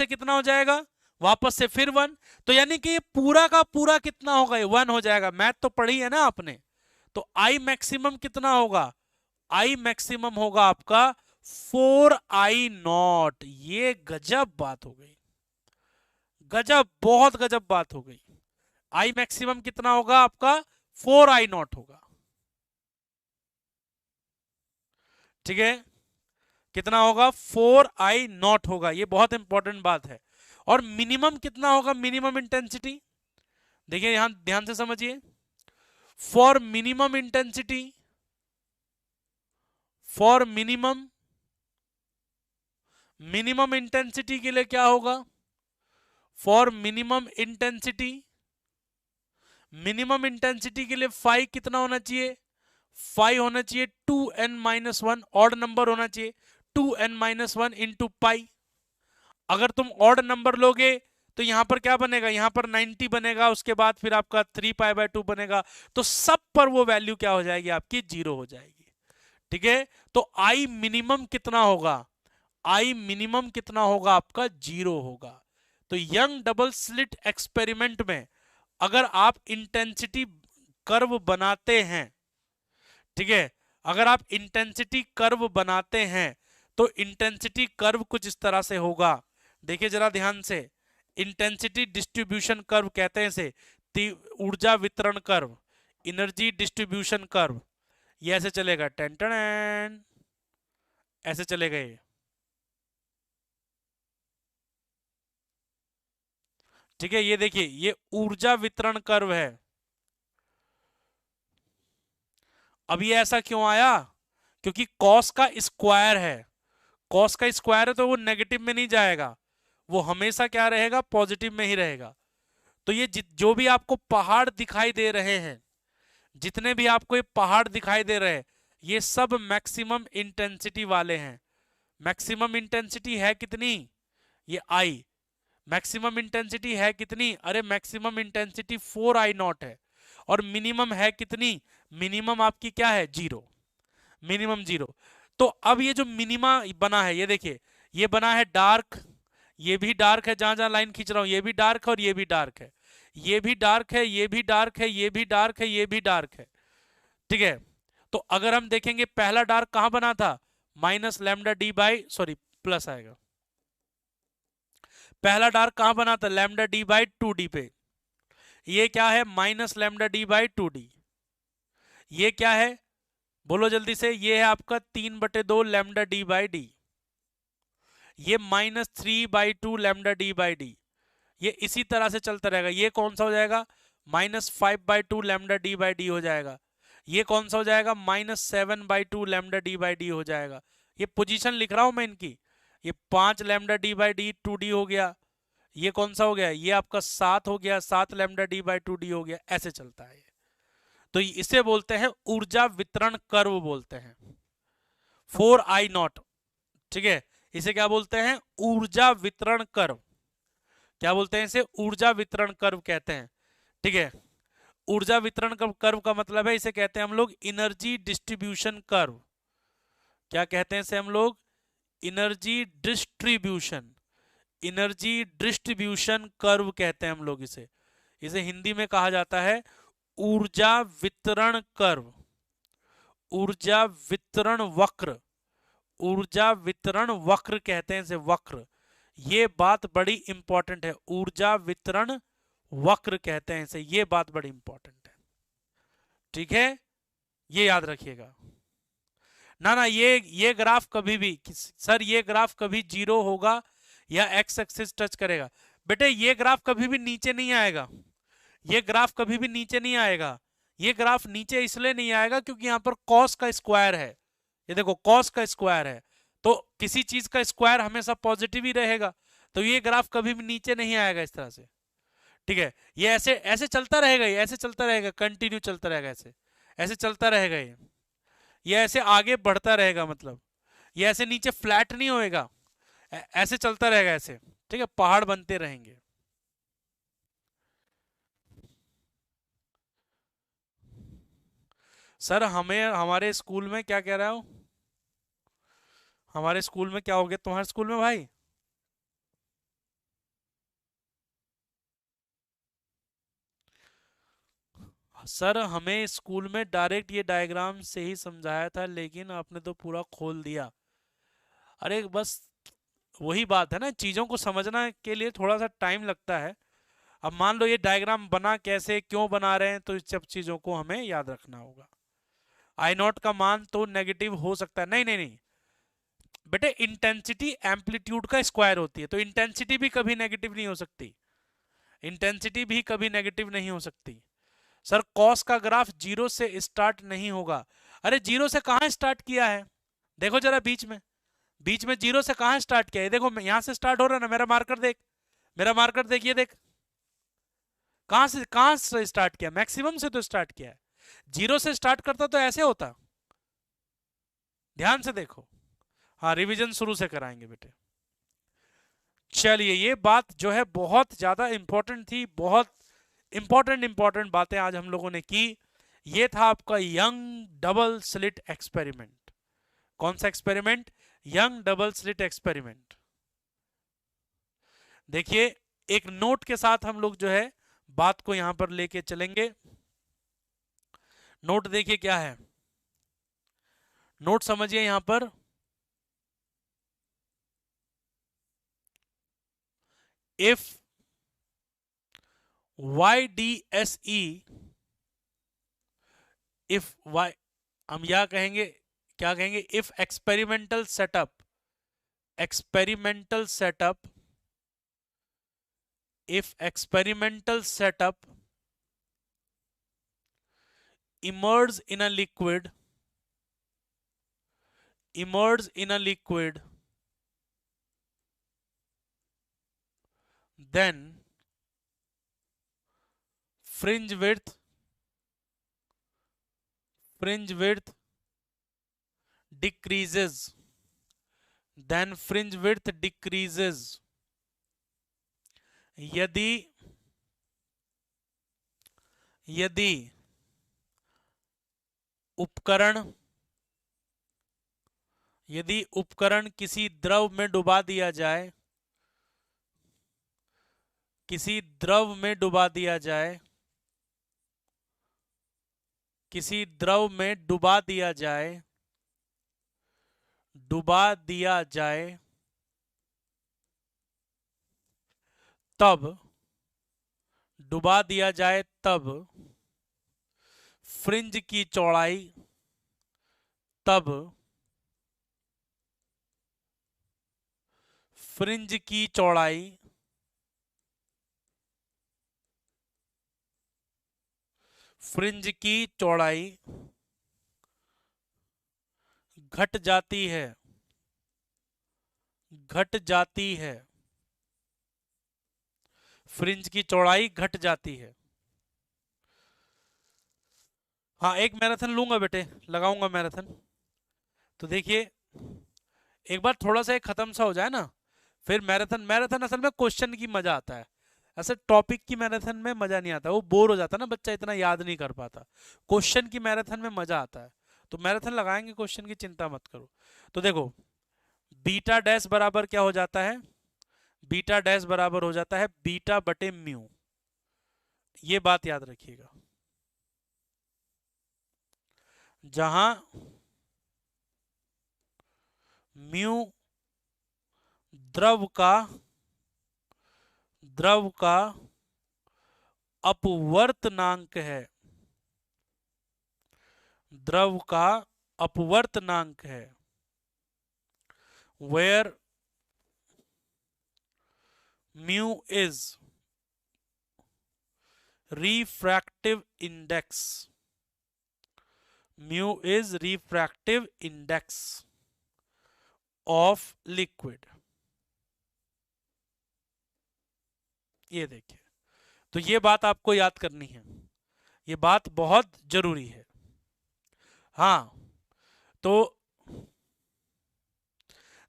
कितना हो जाएगा? वापस से फिर 1, तो यानी कि ये पूरा का पूरा कितना होगा, ये 1 हो जाएगा। मैथ तो पढ़ी है ना आपने। तो आई मैक्सिमम कितना होगा, आई मैक्सिमम होगा आपका 4I0। ये गजब बात हो गई, गजब, बहुत गजब बात हो गई। आई मैक्सिमम कितना होगा आपका, 4I0 होगा। ठीक है, कितना होगा, 4I0 होगा। ये बहुत इंपॉर्टेंट बात है। और मिनिमम कितना होगा, मिनिमम इंटेंसिटी, देखिए यहां ध्यान से समझिए। For minimum intensity, for minimum, minimum intensity के लिए क्या होगा, for minimum intensity, minimum intensity के लिए फाई कितना होना चाहिए, फाई होना चाहिए 2n-1, ऑड नंबर होना चाहिए 2n-1 इंटू पाई। अगर तुम ऑड नंबर लोगे तो यहां पर क्या बनेगा, यहां पर 90 बनेगा, उसके बाद फिर आपका 3π/2 बनेगा, तो सब पर वो वैल्यू क्या हो जाएगी आपकी, 0 हो जाएगी। ठीक है, तो आई मिनिमम कितना होगा, आई मिनिमम कितना होगा आपका, 0 होगा। तो यंग डबल स्लिट एक्सपेरिमेंट में अगर आप इंटेंसिटी कर्व बनाते हैं, ठीक है, अगर आप इंटेंसिटी कर्व बनाते हैं तो इंटेंसिटी कर्व कुछ इस तरह से होगा। देखिए जरा ध्यान से, इंटेंसिटी डिस्ट्रीब्यूशन कर्व कहते हैं इसे, ऊर्जा वितरण कर्व, एनर्जी डिस्ट्रीब्यूशन कर्व। ये ऐसे चलेगा, टेन टेन, ऐसे चलेगा ये। ठीक है, ये देखिए ये ऊर्जा वितरण कर्व है। अब ये ऐसा क्यों आया, क्योंकि कॉस का स्क्वायर है, कॉस का स्क्वायर है तो वो नेगेटिव में नहीं जाएगा, वो हमेशा क्या रहेगा, पॉजिटिव में ही रहेगा। तो ये जो भी आपको पहाड़ दिखाई दे रहे हैं, जितने भी आपको ये पहाड़ दिखाई दे रहे हैं, ये सब मैक्सिमम इंटेंसिटी वाले हैं। मैक्सिमम इंटेंसिटी है कितनी, ये आई। मैक्सिमम इंटेंसिटी है कितनी, अरे मैक्सिमम इंटेंसिटी 4I0 है। और मिनिमम है कितनी, मिनिमम आपकी क्या है, 0, मिनिमम 0। तो अब ये जो मिनिमा बना है, ये देखिए ये बना है डार्क, ये भी डार्क है, जहां जहां लाइन खींच रहा हूं ये भी डार्क है और ये भी डार्क है, ये भी डार्क है, ये भी डार्क है, ये भी डार्क है, ये भी डार्क है। ठीक है, तो अगर हम देखेंगे पहला डार्क कहां बना था, -λd/, प्लस आएगा, पहला डार्क कहां बना था, λd/2d पे। ये क्या है, -λd/2d। ये क्या है, बोलो जल्दी से, ये है आपका 3/2 λd/d। ये -3/2 λd/d। ये इसी तरह से चलता रहेगा। ये कौन सा हो जाएगा, -5/2 λd/d हो जाएगा। ये कौन सा हो जाएगा, -7/2 λd/d हो जाएगा। ये पोजीशन लिख रहा हूं मैं इनकी। ये 5 λd/d 2d हो गया। ये कौन सा हो गया, ये आपका 7 हो गया, 7 λd/2d हो गया। ऐसे चलता है। तो इसे बोलते हैं ऊर्जा वितरण कर्व बोलते हैं, 4I0। ठीक है, इसे क्या बोलते हैं, ऊर्जा वितरण कर्व। क्या बोलते हैं इसे, ऊर्जा वितरण कर्व कहते हैं। ठीक है, ऊर्जा वितरण कर्व का मतलब है, इसे कहते हैं हम लोग एनर्जी डिस्ट्रीब्यूशन कर्व। क्या कहते हैं इसे हम लोग, energy distribution, energy distribution curve कहते हैं हम लोग इसे। इसे हिंदी में कहा जाता है ऊर्जा वितरण कर्व, ऊर्जा वितरण वक्र, ऊर्जा वितरण वक्र कहते हैं इसे, वक्र। ये बात बड़ी इंपॉर्टेंट है, ऊर्जा वितरण वक्र कहते हैं इसे, ये बात बड़ी इंपॉर्टेंट है। ठीक है, ये याद रखिएगा। ना ना, ये ग्राफ कभी भी, सर ये ग्राफ कभी 0 होगा या एक्स एक्सिस टच करेगा, बेटे ये ग्राफ कभी भी नीचे नहीं आएगा, ये ग्राफ कभी भी नीचे नहीं आएगा। ये ग्राफ नीचे इसलिए नहीं आएगा क्योंकि यहां पर कॉस का स्क्वायर है। ये देखो कॉस का स्क्वायर है, तो किसी चीज का स्क्वायर हमेशा पॉजिटिव ही रहेगा, तो ये ग्राफ कभी भी नीचे नहीं आएगा इस तरह से। ठीक है, ये ऐसे ऐसे चलता रहेगा, ये ऐसे चलता रहेगा, कंटिन्यू चलता रहेगा, ऐसे ऐसे चलता रहेगा, ये ऐसे आगे बढ़ता रहेगा, मतलब ये ऐसे नीचे फ्लैट नहीं होएगा, ऐसे चलता रहेगा ऐसे। ठीक है, पहाड़ बनते रहेंगे। सर हमें हमारे स्कूल में क्या कह रहा हो, हमारे स्कूल में क्या हो गया तुम्हारे स्कूल में भाई, सर हमें स्कूल में डायरेक्ट ये डायग्राम से ही समझाया था, लेकिन आपने तो पूरा खोल दिया। अरे बस वही बात है ना, चीज़ों को समझना के लिए थोड़ा सा टाइम लगता है। अब मान लो ये डायग्राम बना कैसे, क्यों बना रहे हैं, तो इस सब चीज़ों को हमें याद रखना होगा। आई नॉट का मान तो नेगेटिव हो सकता है, नहीं नहीं नहीं बेटे, इंटेंसिटी एम्पलीट्यूड का स्क्वायर होती है, तो इंटेंसिटी भी कभी नेगेटिव नहीं हो सकती। इंटेंसिटी भी कभी नेगेटिव नहीं हो सकती। सर कॉस का ग्राफ जीरो से स्टार्ट नहीं होगा। अरे जीरो से कहां स्टार्ट किया है, देखो जरा बीच में, बीच में जीरो से कहां स्टार्ट किया है, देखो यहां से स्टार्ट हो रहा है ना, मेरा मार्कर देख, मेरा मार्कर देख, ये देख कहां से स्टार्ट किया, मैक्सिमम से तो स्टार्ट किया है। जीरो से स्टार्ट करता तो ऐसे होता, ध्यान से देखो। हाँ रिवीजन शुरू से कराएंगे बेटे। चलिए ये बात जो है बहुत ज्यादा इंपॉर्टेंट थी, बहुत इंपॉर्टेंट बातें आज हम लोगों ने की। ये था आपका यंग डबल स्लिट एक्सपेरिमेंट। कौन सा experiment, young double slit experiment. देखिए एक नोट के साथ हम लोग जो है बात को यहां पर लेके चलेंगे। नोट देखिए क्या है, नोट समझिए यहां पर, इफ YDSE, इफ y, हम यह कहेंगे, क्या कहेंगे, if experimental setup, experimental setup, if experimental setup emerge in a liquid, emerge in a liquid, then fringe width, fringe width decreases, then fringe width decreases यदि, यदि उपकरण, यदि उपकरण किसी द्रव में डुबा दिया जाए, किसी द्रव में डुबा दिया जाए, किसी द्रव में डुबा दिया जाए, डुबा दिया जाए, तब, डुबा दिया जाए तब फ्रिंज की चौड़ाई, तब फ्रिंज की चौड़ाई, फ्रिंज की चौड़ाई घट जाती है, घट जाती है, फ्रिंज की चौड़ाई घट जाती है। हाँ एक मैराथन लूंगा बेटे, लगाऊंगा मैराथन। तो देखिए एक बार थोड़ा सा खत्म सा हो जाए ना, फिर मैराथन, मैराथन असल में क्वेश्चन की मजा आता है, ऐसे टॉपिक की मैराथन में मजा नहीं आता, वो बोर हो जाता ना बच्चा, इतना याद नहीं कर पाता। क्वेश्चन की मैराथन में मजा आता है, तो मैराथन लगाएंगे क्वेश्चन की, चिंता मत करो। तो देखो बीटा डैश बराबर क्या हो जाता है, बीटा डैश बराबर हो जाता है बीटा बटे म्यू, ये बात याद रखिएगा। जहां म्यू द्रव का, द्रव का अपवर्तनांक है, द्रव का अपवर्तनांक है, where mu is refractive index, mu is refractive index of liquid। ये देखिए, तो ये बात आपको याद करनी है, ये बात बहुत जरूरी है। हाँ तो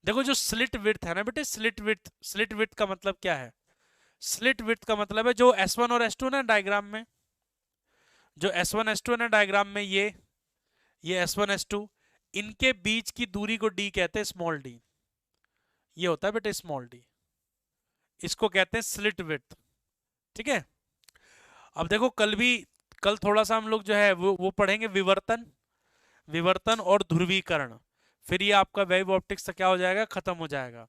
देखो जो स्लिट विड्थ है ना बेटे, स्लिट विड्थ, स्लिट विड्थ का मतलब क्या है, स्लिट विड्थ का मतलब है जो S1 और S2 ना डायग्राम में, जो S1 S2 है ना डायग्राम में, ये S1 S2, इनके बीच की दूरी को D कहते हैं, स्मॉल d, ये होता है बेटे स्मॉल d, इसको कहते हैं स्लिट विड्थ। ठीक है, अब देखो कल थोड़ा सा हम लोग जो है वो पढ़ेंगे विवर्तन, विवर्तन और ध्रुवीकरण। फिर ये आपका वेव ऑप्टिक्स क्या हो जाएगा, खत्म हो जाएगा।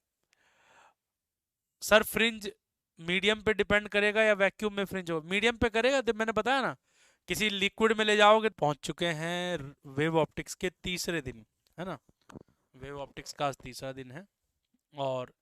सर फ्रिंज मीडियम पे डिपेंड करेगा या वैक्यूम में फ्रिंज हो, मीडियम पे करेगा। तो मैंने बताया ना, किसी लिक्विड में ले जाओगे। पहुंच चुके हैं वेव ऑप्टिक्स के तीसरे दिन, है ना। वेव ऑप्टिक्स का आज तीसरा दिन है और